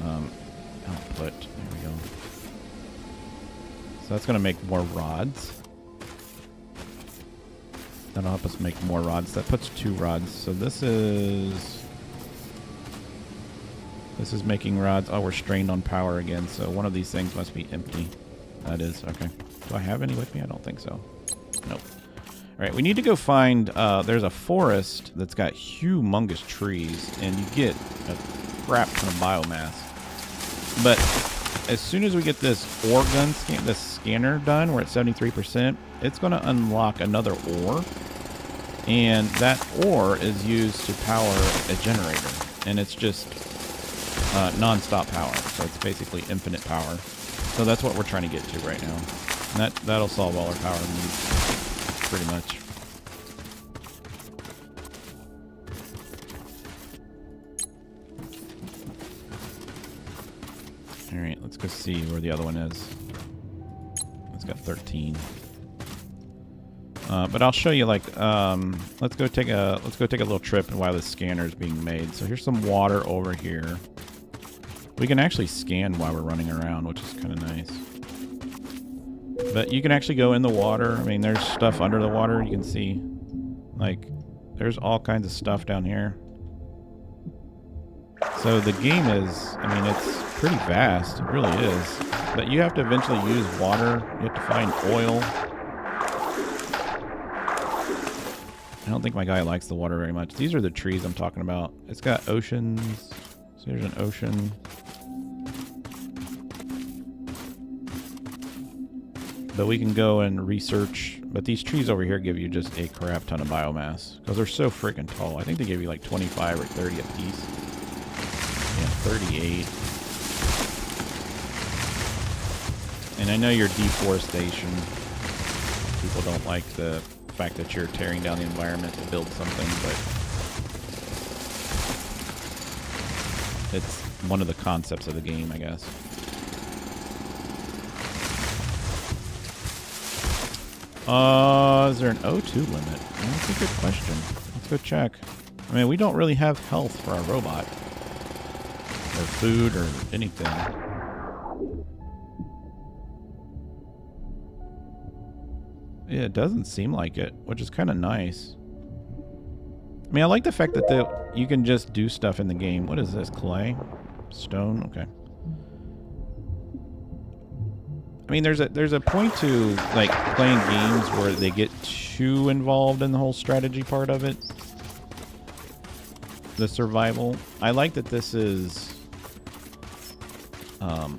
Output. There we go. So that's going to make more rods. That'll help us make more rods. That puts 2 rods. So this is making rods. Oh, we're strained on power again. So one of these things must be empty. That is. Okay. Do I have any with me? I don't think so. Nope. All right. We need to go find... there's a forest that's got humongous trees. And you get a crap ton of biomass. But as soon as we get this ore gun this scanner done, we're at 73%. It's going to unlock another ore, and that ore is used to power a generator, and it's just non-stop power, so it's basically infinite power. So that's what we're trying to get to right now. And that'll solve all our power needs, pretty much. All right, let's go see where the other one is. It's got 13. But I'll show you, like, let's go take a little trip while the scanner is being made. So here's some water over here. We can actually scan while we're running around, which is kind of nice. But you can actually go in the water. I mean, there's stuff under the water. You can see, like, there's all kinds of stuff down here. So the game is, I mean, it's pretty vast. It really is. But you have to eventually use water. You have to find oil. I don't think my guy likes the water very much. These are the trees I'm talking about. It's got oceans. So there's an ocean. But we can go and research. But these trees over here give you just a crap ton of biomass. Because they're so freaking tall. I think they give you like 25 or 30 a piece. Yeah, 38. And I know your deforestation. People don't like the fact that you're tearing down the environment to build something, but it's one of the concepts of the game, I guess. Is there an O2 limit? That's a good question. Let's go check. I mean, we don't really have health for our robot. Or food or anything. Yeah, it doesn't seem like it, which is kind of nice. I mean, I like the fact that you can just do stuff in the game. What is this? Clay? Stone? Okay. I mean, there's a point to, like, playing games where they get too involved in the whole strategy part of it. The survival. I like that this is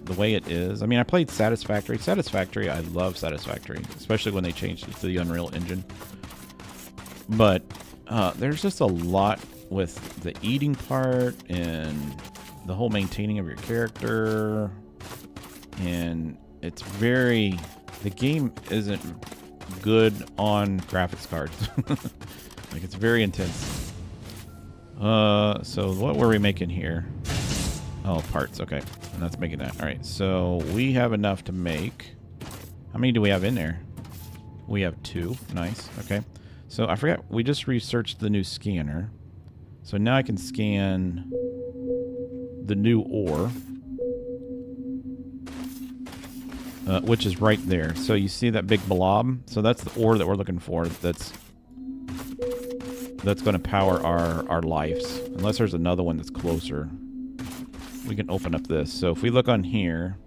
the way it is. I mean, I played Satisfactory. I love Satisfactory, especially when they changed it to the Unreal Engine. But there's just a lot with the eating part and the whole maintaining of your character. And it's very... The game isn't good on graphics cards. Like, it's very intense. So what were we making here? Oh, parts. Okay. And that's making that. All right. So we have enough to make... How many do we have in there? We have 2. Nice. Okay. So I forgot. We just researched the new scanner. So now I can scan the new ore. Which is right there. So you see that big blob? So that's the ore that we're looking for. That's that's going to power our lives. Unless there's another one that's closer. We can open up this. So if we look on here,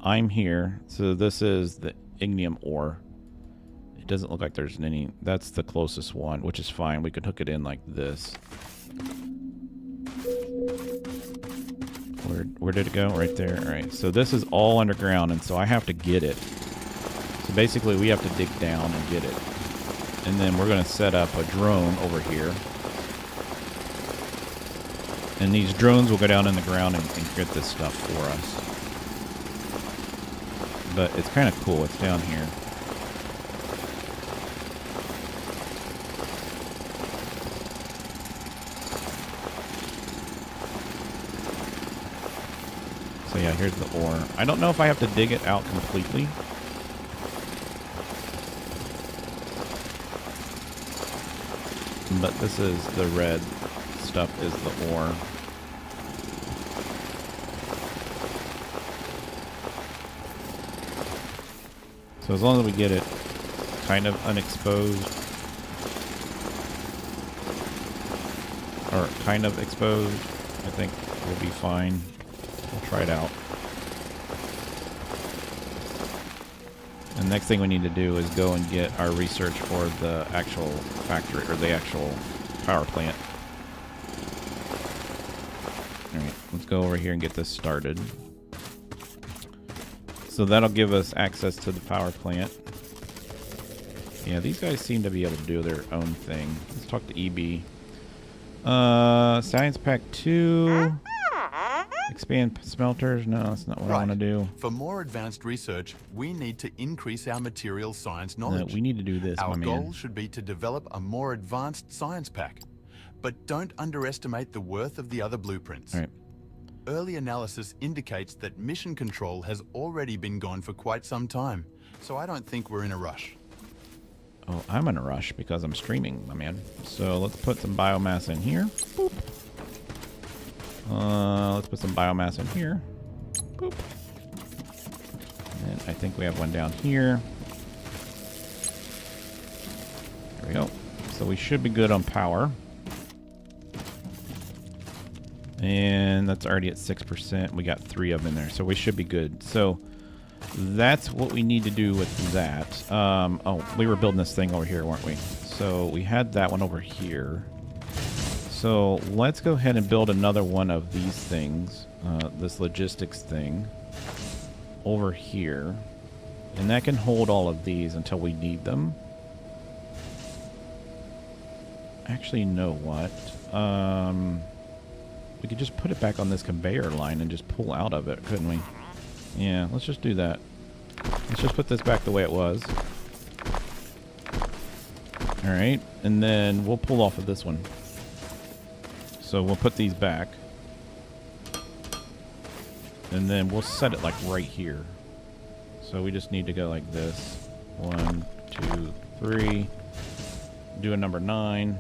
I'm here. So this is the ignium ore. It doesn't look like there's any. That's the closest one, which is fine. We could hook it in like this. Where did it go? Right there. All right. So this is all underground, and so I have to get it. So basically, we have to dig down and get it. And then we're going to set up a drone over here. And these drones will go down in the ground and get this stuff for us. But it's kind of cool. It's down here. So yeah, here's the ore. I don't know if I have to dig it out completely. But this is the red stuff is the ore. So as long as we get it kind of unexposed, or kind of exposed, I think we'll be fine. We'll try it out. And next thing we need to do is go and get our research for the actual factory, or the actual power plant. Alright, let's go over here and get this started. So that'll give us access to the power plant. Yeah, these guys seem to be able to do their own thing. Let's talk to EB. Science Pack 2. Expand smelters. No, that's not what I want to do. For more advanced research, we need to increase our material science knowledge. We need to do this, Our my goal man. should be to develop a more advanced science pack. But don't underestimate the worth of the other blueprints. All right. Early analysis indicates that mission control has already been gone for quite some time, so I don't think we're in a rush. Oh, I'm in a rush because I'm streaming, my man. So let's put some biomass in here. Boop. Let's put some biomass in here. Boop. And I think we have one down here. There we go. So we should be good on power. And that's already at 6%. We got 3 of them in there, so we should be good. So that's what we need to do with that. Oh, we were building this thing over here, weren't we? So we had that one over here. So let's go ahead and build another one of these things, this logistics thing, over here. And that can hold all of these until we need them. Actually, you know what? We could just put it back on this conveyor line and just pull out of it, couldn't we? Yeah, let's just do that. Let's just put this back the way it was. Alright, and then we'll pull off of this one. So we'll put these back. And then we'll set it like right here. So we just need to go like this. 1, 2, 3. Do a number 9.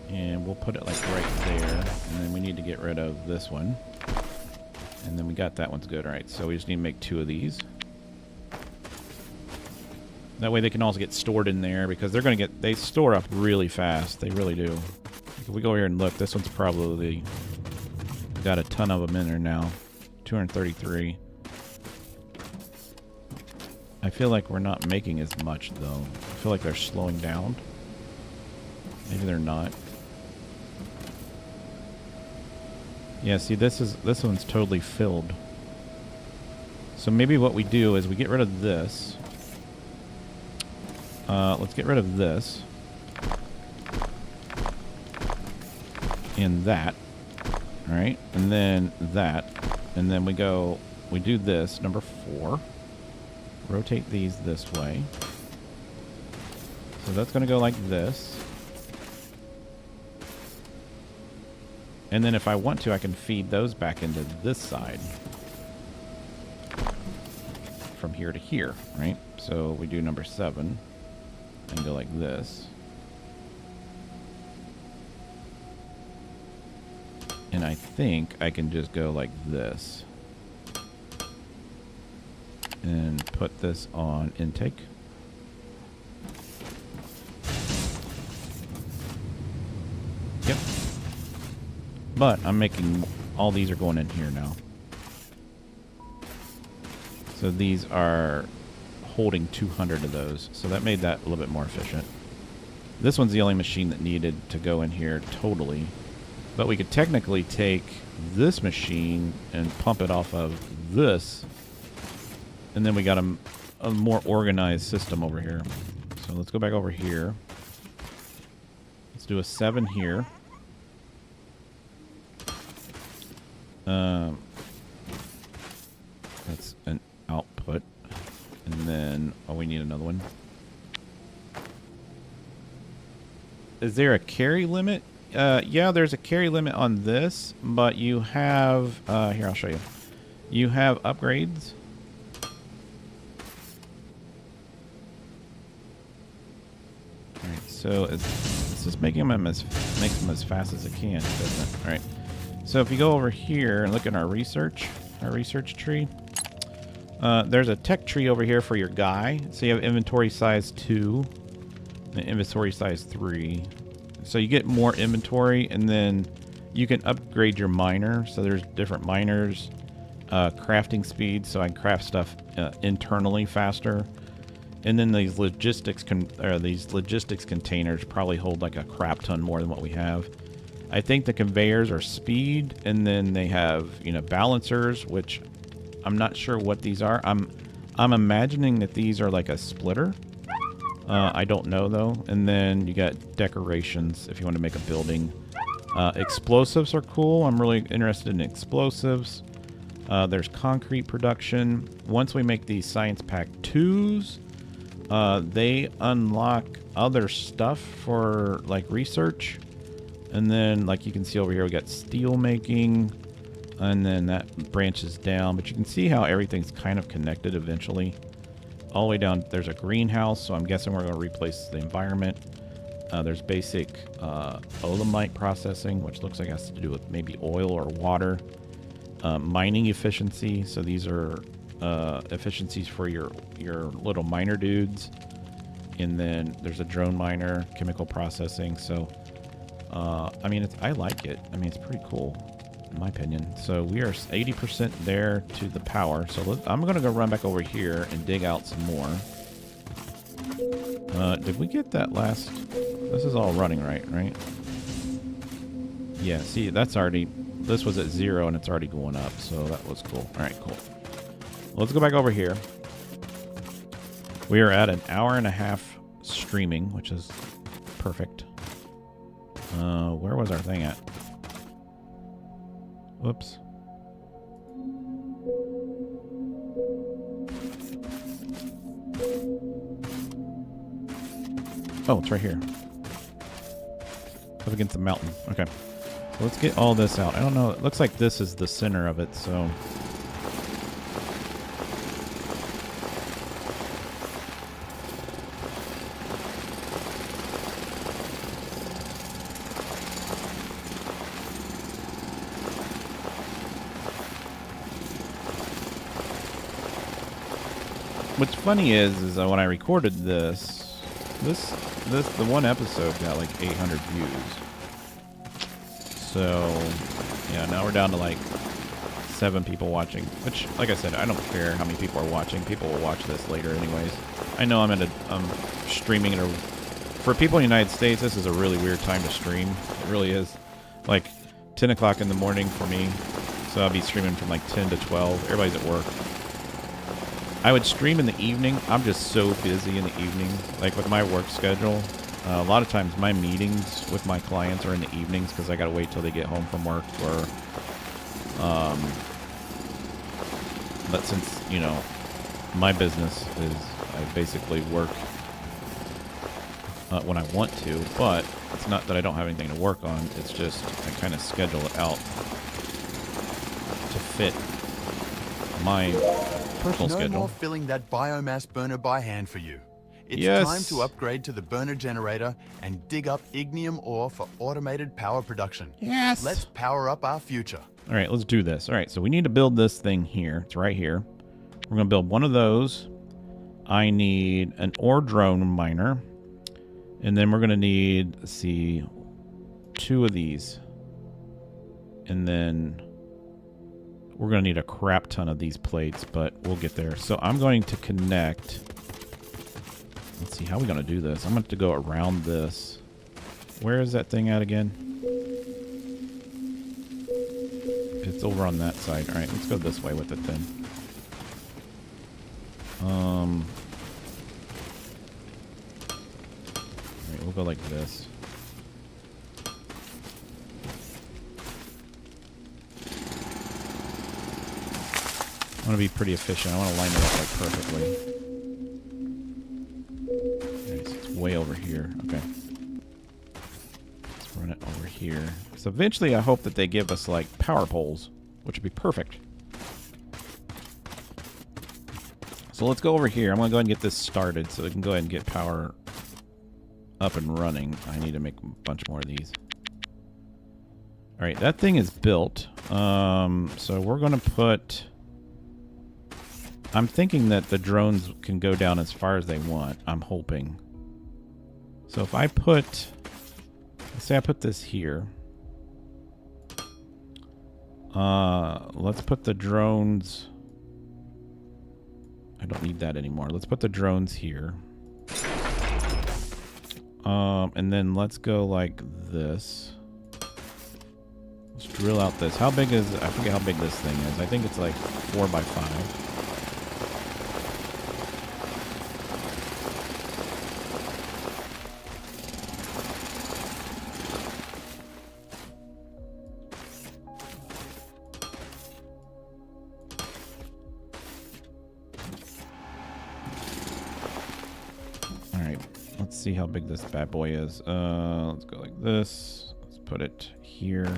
And we'll put it like right there. And then we need to get rid of this one. And then we got that one's good. Alright, so we just need to make 2 of these. That way they can also get stored in there because they're going to get, they store up really fast. They really do. If we go here and look, this one's probably got a ton of them in there now. 233. I feel like we're not making as much though. I feel like they're slowing down. Maybe they're not. Yeah, see this one's totally filled. So maybe what we do is we get rid of this. Let's get rid of this. And that. Alright, and then that. And then we do this, number 4. Rotate these this way. So that's going to go like this. And then if I want to, I can feed those back into this side. From here to here, right? So we do number 7. And go like this. And I think I can just go like this. And put this on intake. But I'm making... all these are going in here now. So these are holding 200 of those. So that made that a little bit more efficient. This one's the only machine that needed to go in here totally. But we could technically take this machine and pump it off of this. And then we got a more organized system over here. So let's go back over here. Let's do a 7 here. That's an output. And then, oh, we need another one. Is there a carry limit? Yeah, there's a carry limit on this, but you have, here, I'll show you. You have upgrades. Alright, so it's just making them makes them as fast as it can, doesn't it? Alright. So if you go over here and look at our research tree, there's a tech tree over here for your guy. So you have inventory size 2 and inventory size 3. So you get more inventory, and then you can upgrade your miner. So there's different miners, crafting speed, so I can craft stuff internally faster. And then these logistics containers probably hold like a crap ton more than what we have. I think the conveyors are speed, and then they have, you know, balancers, which I'm not sure what these are. I'm imagining that these are like a splitter. I don't know though. And then you got decorations if you want to make a building. Explosives are cool. I'm really interested in explosives. There's concrete production. Once we make these science pack 2s, they unlock other stuff for like research. And then, like you can see over here, we got steel making, and then that branches down. But you can see how everything's kind of connected eventually. All the way down, there's a greenhouse, so I'm guessing we're going to replace the environment. There's basic olamite processing, which looks like it has to do with maybe oil or water. Mining efficiency, so these are efficiencies for your little miner dudes. And then there's a drone miner, chemical processing. So, I mean, I like it. I mean, it's pretty cool, in my opinion. So we are 80% there to the power. So I'm going to go run back over here and dig out some more. Did we get that last? This is all running right? Yeah, see, that's already... This was at 0 and it's already going up, so that was cool. All right, cool. Let's go back over here. We are at an hour and a half streaming, which is perfect. Where was our thing at? Whoops. Oh, it's right here. Up against the mountain. Okay. So let's get all this out. I don't know. It looks like this is the center of it, so... What's funny is when I recorded the one episode got like 800 views. So, yeah, now we're down to like 7 people watching, which, like I said, I don't care how many people are watching. People will watch this later anyways. I know I'm streaming it. For people in the United States, this is a really weird time to stream. It really is. Like 10 o'clock in the morning for me. So I'll be streaming from like 10 to 12. Everybody's at work. I would stream in the evening. I'm just so busy in the evening, like with my work schedule. A lot of times my meetings with my clients are in the evenings because I got to wait till they get home from work. But since, you know, my business is I basically work when I want to, but it's not that I don't have anything to work on. It's just I kind of schedule it out to fit my personal schedule. No more filling that biomass burner by hand for you. It's time to upgrade to the burner generator and dig up ignium ore for automated power production. Yes. Let's power up our future. All right, let's do this. All right, so we need to build this thing here. It's right here. We're going to build one of those. I need an ore drone miner. And then we're going to need, let's see, 2 of these. And then we're going to need a crap ton of these plates, but we'll get there. So I'm going to connect. Let's see, how are we going to do this? I'm going to have to go around this. Where is that thing at again? It's over on that side. All right, let's go this way with it then. All right, we'll go like this. I want to be pretty efficient. I want to line it up like perfectly. Okay, so it's way over here. Okay. Let's run it over here. So eventually I hope that they give us like power poles, which would be perfect. So let's go over here. I'm going to go ahead and get this started so we can go ahead and get power up and running. I need to make a bunch more of these. All right, that thing is built. So we're going to put... I'm thinking that the drones can go down as far as they want. I'm hoping. So if I put... Let's say I put this here. Let's put the drones... I don't need that anymore. Let's put the drones here. And then let's go like this. Let's drill out this. How big is... I forget how big this thing is. I think it's like 4 by 5. See how big this bad boy is. Let's go like this. Let's put it here.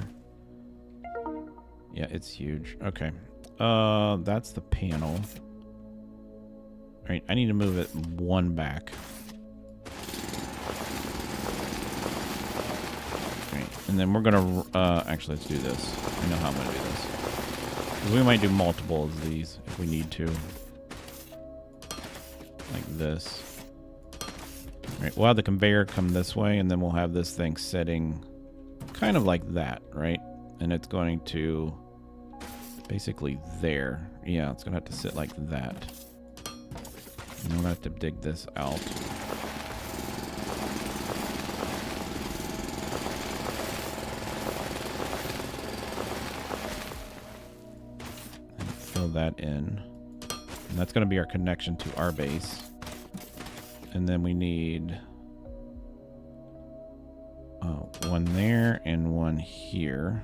Yeah, it's huge. Okay. That's the panel. All right, I need to move it one back. All right, and then we're gonna actually let's do this. I know how I'm gonna do this. 'Cause we might do multiple of these if we need to. Like this. Right, we'll have the conveyor come this way, and then we'll have this thing sitting kind of like that, right? And it's going to basically there. Yeah, it's going to have to sit like that. And we'll have to dig this out. And fill that in. And that's going to be our connection to our base. And then we need one there and one here.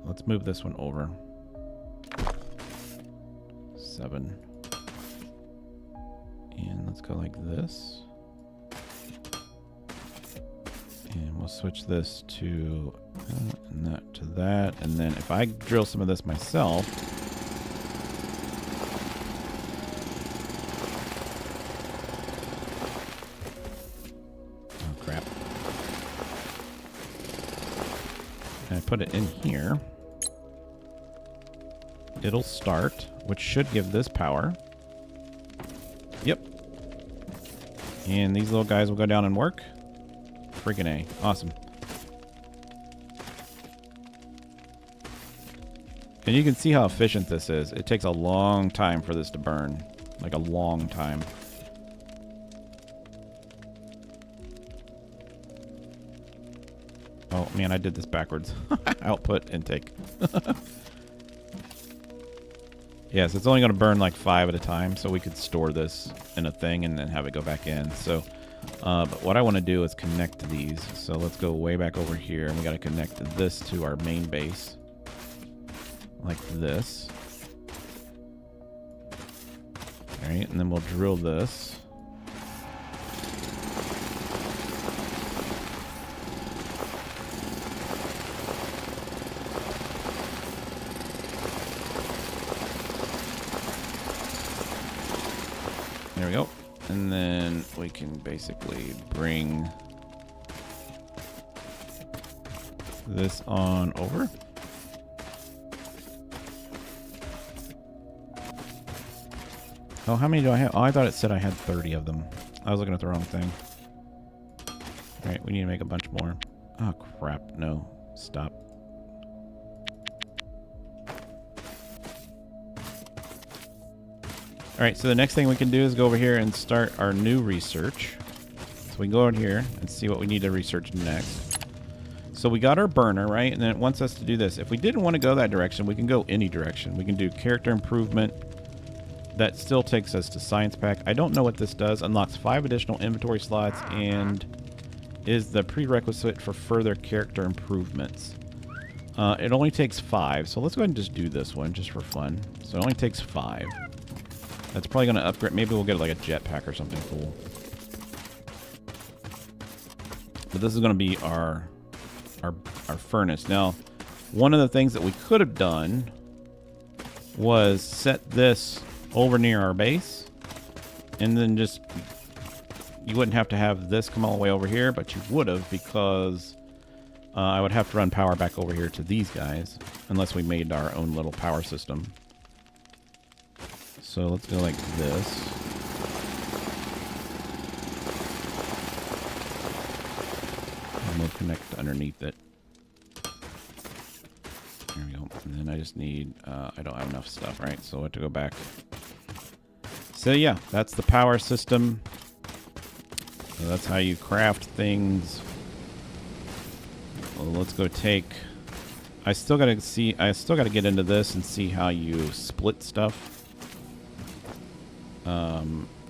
Let's move this one over. 7. And let's go like this. And we'll switch this to and that to that. And then if I drill some of this myself... put it in here, it'll start, which should give this power. Yep. And these little guys will go down and work. Freaking A. Awesome. And you can see how efficient this is. It takes a long time for this to burn. Like a long time. Oh, man, I did this backwards. Output, intake. Yes, it's only going to burn like 5 at a time, so we could store this in a thing and then have it go back in. So, but what I want to do is connect these. So let's go way back over here, and we got to connect this to our main base. Like this. All right, and then we'll drill this. There we go. And then we can basically bring this on over. Oh, how many do I have? Oh, I thought it said I had 30 of them. I was looking at the wrong thing. All right, we need to make a bunch more. Oh, crap. No. Stop. All right, so the next thing we can do is go over here and start our new research. So we can go in here and see what we need to research next. So we got our burner, right? And then it wants us to do this. If we didn't want to go that direction, we can go any direction. We can do character improvement. That still takes us to science pack. I don't know what this does. Unlocks 5 additional inventory slots and is the prerequisite for further character improvements. It only takes 5, so let's go ahead and just do this one just for fun. So it only takes 5. That's probably going to upgrade. Maybe we'll get like a jetpack or something cool. But this is going to be our furnace. Now, one of the things that we could have done was set this over near our base, and then just you wouldn't have to have this come all the way over here, but you would have, because I would have to run power back over here to these guys unless we made our own little power system. So let's go like this. And we'll connect underneath it. There we go. And then I just need, I don't have enough stuff, right? So I have to go back. So yeah, that's the power system. So that's how you craft things. Well, let's go take, I still gotta get into this and see how you split stuff.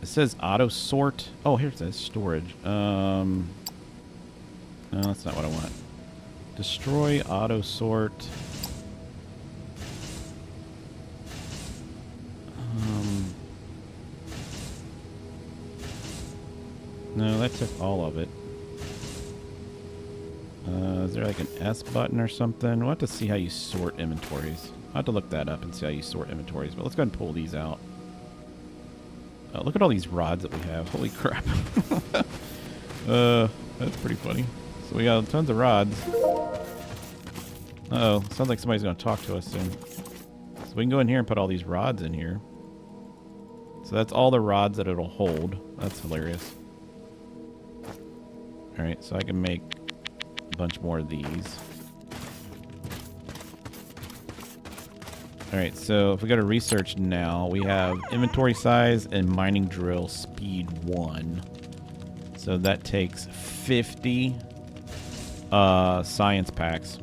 It says auto sort. Oh, here it says storage. No, that's not what I want. Destroy auto sort. No, that took all of it. Is there like an S button or something? We'll have to see how you sort inventories. I'll have to look that up and see how you sort inventories. But let's go ahead and pull these out. Look at all these rods that we have. Holy crap. That's pretty funny. So we got tons of rods. Uh-oh. Sounds like somebody's going to talk to us soon. So we can go in here and put all these rods in here. So that's all the rods that it'll hold. That's hilarious. Alright, so I can make a bunch more of these. Alright, so if we go to research now, we have inventory size and mining drill speed 1. So that takes 50 science packs.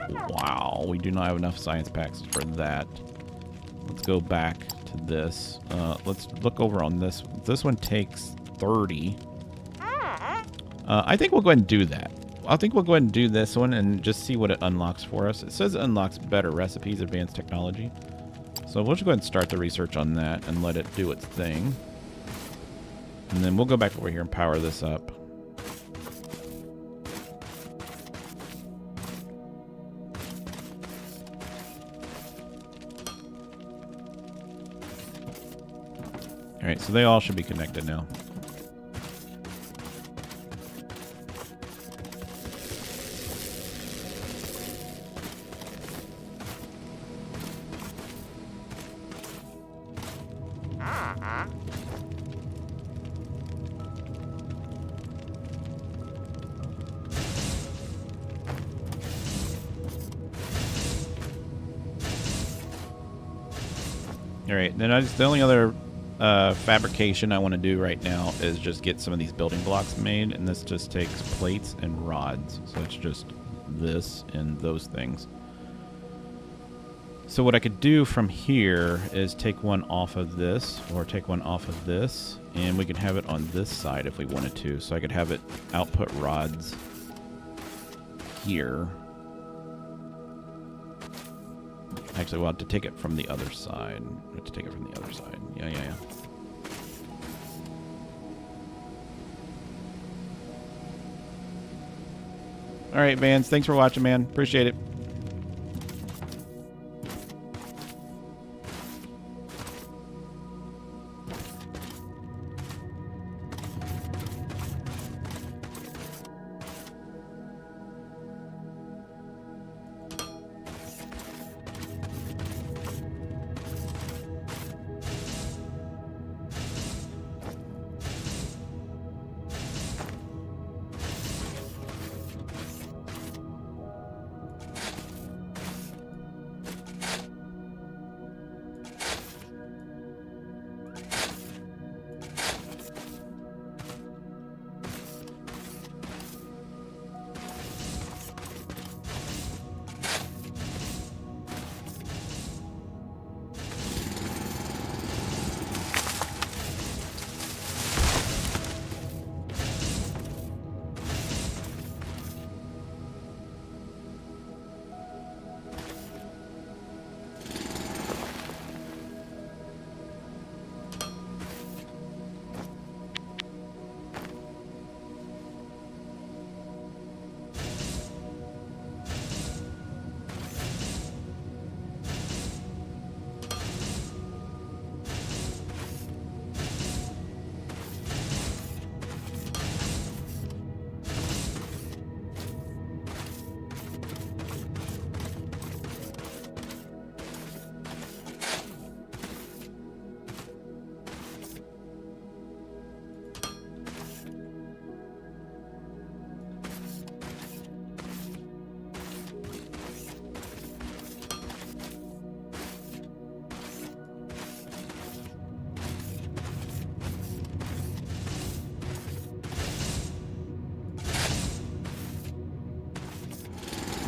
Wow, we do not have enough science packs for that. Let's go back to this. Let's look over on this. This one takes 30. I think we'll go ahead and do that. I think we'll go ahead and do this one and just see what it unlocks for us. It says it unlocks better recipes, advanced technology. So we'll just go ahead and start the research on that and let it do its thing. And then we'll go back over here and power this up. Alright, so they all should be connected now. Alright, then the only other fabrication I want to do right now is just get some of these building blocks made, and this just takes plates and rods. So it's just this and those things. So what I could do from here is take one off of this, or take one off of this, and we can have it on this side if we wanted to. So I could have it output rods here. Actually, we'll have to take it from the other side. We have to take it from the other side. Yeah. All right, Vans. Thanks for watching, man. Appreciate it.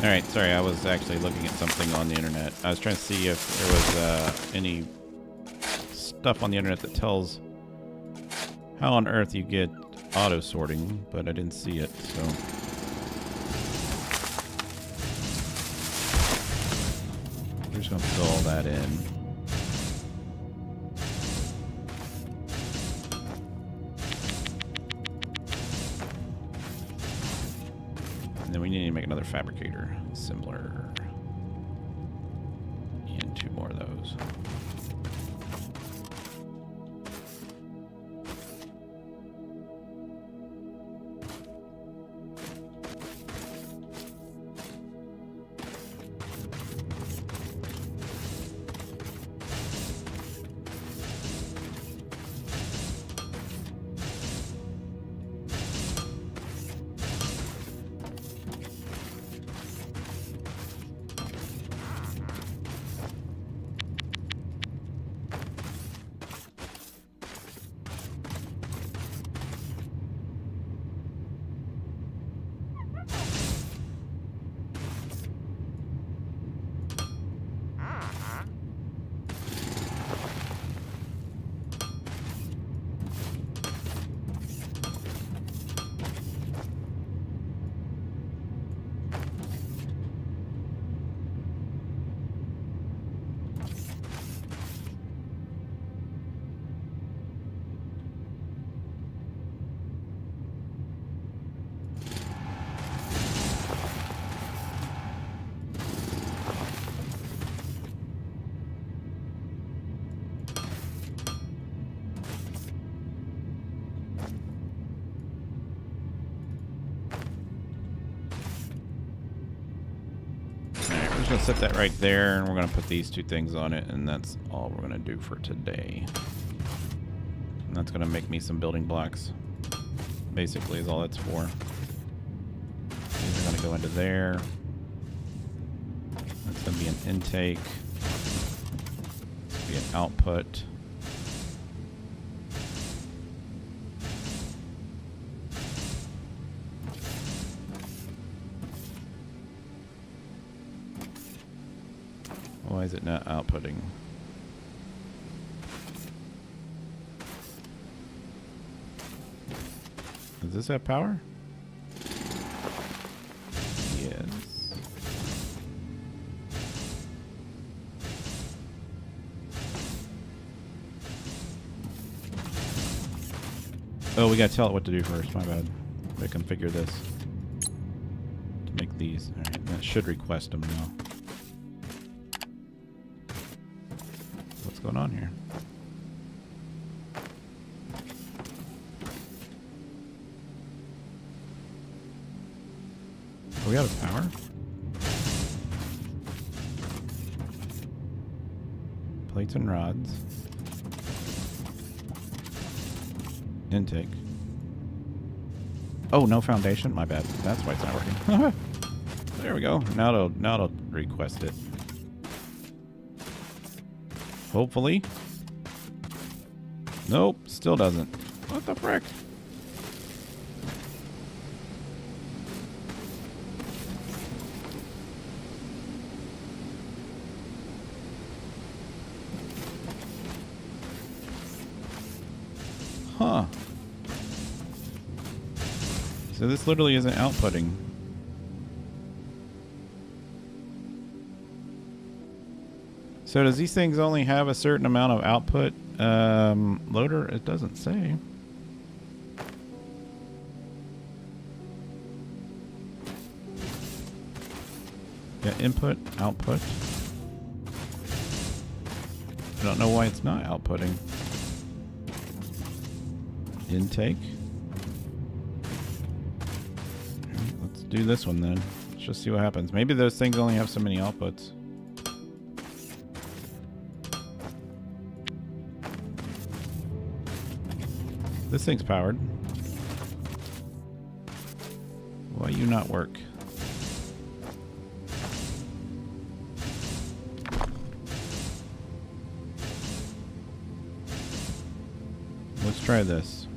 Alright, sorry, I was actually looking at something on the internet. I was trying to see if there was any stuff on the internet that tells how on earth you get auto sorting, but I didn't see it, so. We're just gonna fill all that in. And then we need to make another fabricator, similar, and 2 more of those. We're just gonna set that right there, and we're gonna put these 2 things on it, and that's all we're gonna do for today. And that's gonna make me some building blocks. Basically, is all it's for. These are gonna go into there. That's gonna be an intake. Be an output. Why is it not outputting? Does this have power? Yes. Oh, we gotta tell it what to do first. My bad. I configure this to make these. All right, that should request them now. What's going on here? Are we out of power? Plates and rods. Intake. Oh, no foundation? My bad. That's why it's not working. There we go. Now it'll request it. Hopefully. Nope, still doesn't. What the frick? Huh. So this literally isn't outputting. So does these things only have a certain amount of output? Loader, it doesn't say. Yeah, input, output. I don't know why it's not outputting. Intake. Alright, let's do this one then. Let's just see what happens. Maybe those things only have so many outputs. This thing's powered. Why you not work? Let's try this.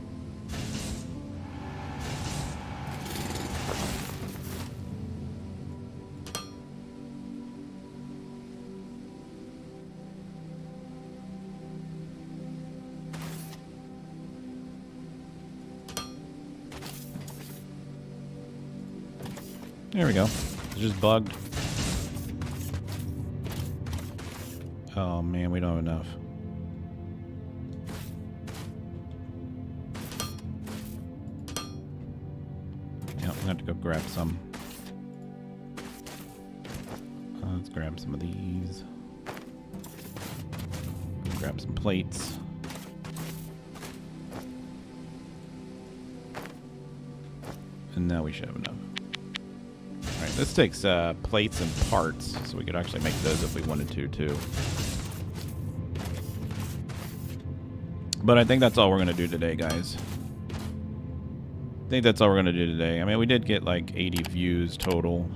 There we go. It's just bugged. Oh man, we don't have enough. Yeah, I'm gonna have to go grab some. Let's grab some of these. Grab some plates. And now we should have enough. Alright, this takes plates and parts, so we could actually make those if we wanted to, too. But I think that's all we're going to do today, guys. I think that's all we're going to do today. I mean, we did get like 80 views total.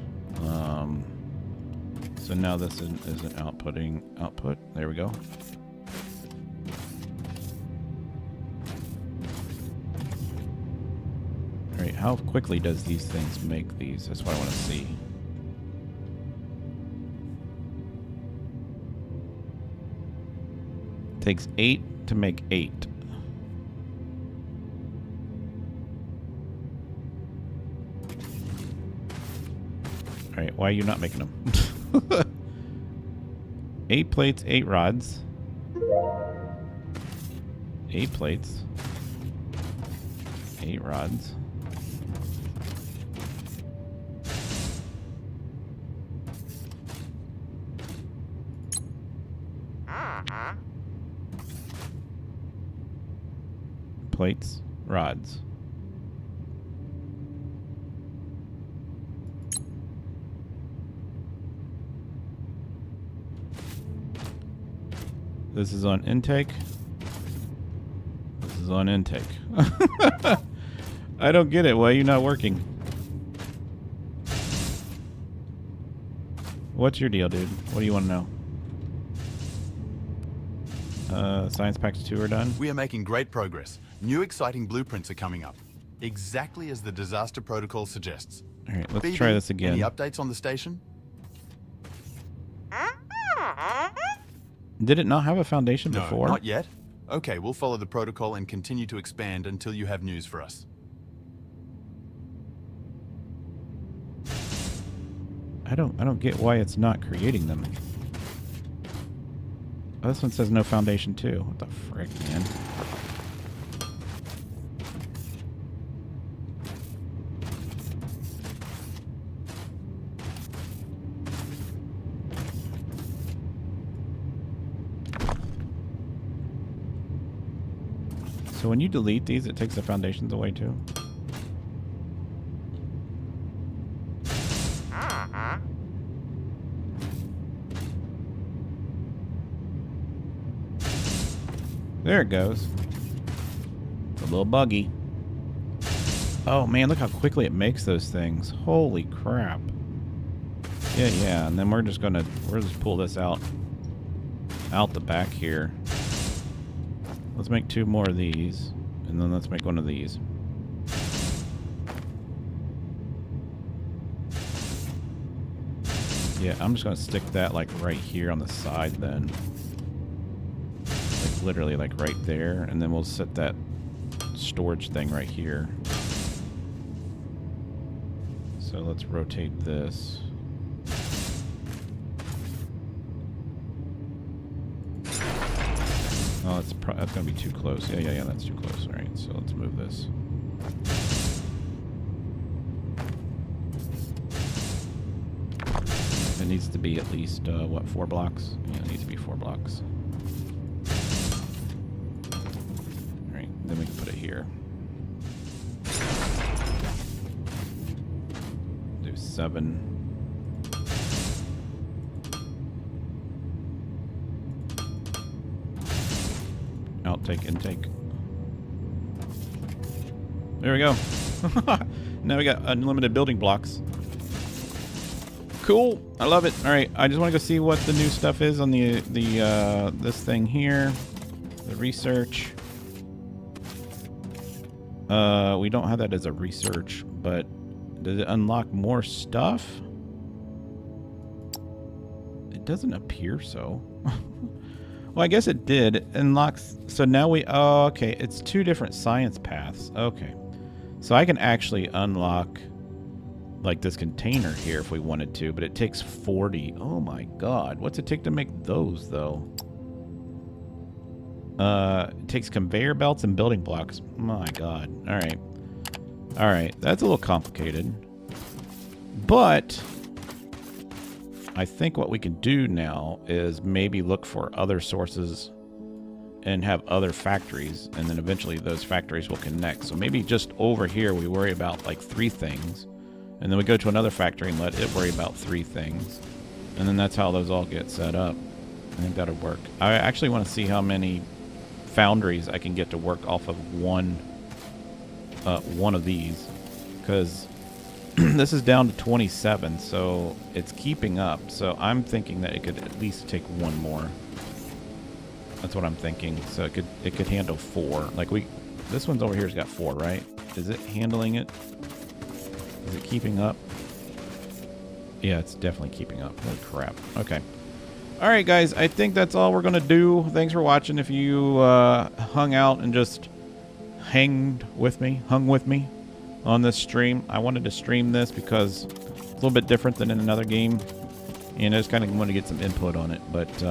So now this is an output. There we go. Alright, how quickly does these things make these? That's what I want to see. Takes 8 to make 8. Alright, why are you not making them? 8 plates, 8 rods. 8 plates. 8 rods. Plates, rods. This is on intake. This is on intake. I don't get it. Why are you not working? What's your deal, dude? What do you want to know? Science packs 2 are done. We are making great progress. New exciting blueprints are coming up. Exactly as the disaster protocol suggests. Alright, let's BB, try this again. Any updates on the station? Did it not have a foundation before? No, not yet. Okay, we'll follow the protocol and continue to expand until you have news for us. I don't get why it's not creating them. Oh, this one says no foundation too. What the frick, man? So when you delete these, it takes the foundations away too? There it goes. It's a little buggy. Oh man, look how quickly it makes those things. Holy crap. Yeah, and then we'll just pull this out the back here. Let's make 2 more of these, and then let's make 1 of these. Yeah, I'm just gonna stick that like right here on the side then. Like literally like right there, and then we'll set that storage thing right here. So let's rotate this. Oh, that's gonna be too close. Yeah, that's too close. All right, so let's move this. It needs to be at least, what, 4 blocks? Yeah, it needs to be 4 blocks. All right, then we can put it here. Do 7. Outtake, intake. There we go. Now we got unlimited building blocks. Cool. I love it. All right, I just want to go see what the new stuff is on the this thing here, the research. We don't have that as a research, but does it unlock more stuff? It doesn't appear so. Well, I guess it did. It unlocks. So now we. Oh, okay. It's 2 different science paths. Okay. So I can actually unlock like this container here if we wanted to, but it takes 40. Oh my god. What's it take to make those though? It takes conveyor belts and building blocks. My god. Alright. Alright. That's a little complicated. But I think what we can do now is maybe look for other sources and have other factories, and then eventually those factories will connect. So maybe just over here we worry about like 3 things, and then we go to another factory and let it worry about 3 things, and then that's how those all get set up. I think that'll work. I actually want to see how many foundries I can get to work off of one of these, because this is down to 27, so it's keeping up. So I'm thinking that it could at least take 1 more. That's what I'm thinking. So it could handle 4. Like this one's over here's got 4, right? Is it handling it? Is it keeping up? Yeah, it's definitely keeping up. Holy crap. Okay. All right, guys. I think that's all we're gonna do. Thanks for watching. If you hung out and just hung with me on this stream, I wanted to stream this because it's a little bit different than in another game, and I just kind of wanted to get some input on it. But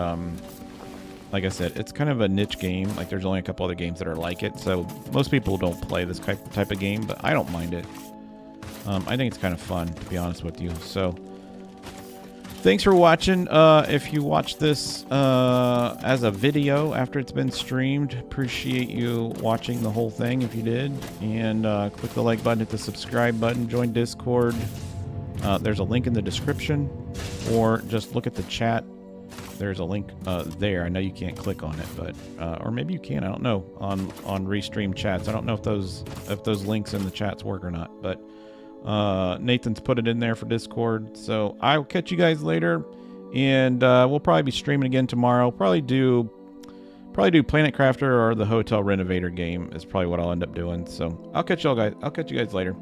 like I said, it's kind of a niche game. Like, there's only a couple other games that are like it, so most people don't play this type of game, but I don't mind it. I think it's kind of fun, to be honest with you. So thanks for watching. If you watch this as a video after it's been streamed, appreciate you watching the whole thing if you did. And click the like button, hit the subscribe button, join Discord. There's a link in the description, or just look at the chat. There's a link there. I know you can't click on it, but or maybe you can. I don't know. On Restream chats, I don't know if those links in the chats work or not. But Nathan's put it in there for Discord. So I'll catch you guys later, and we'll probably be streaming again tomorrow. Probably do Planet Crafter or the Hotel Renovator game is probably what I'll end up doing. So I'll catch you guys later.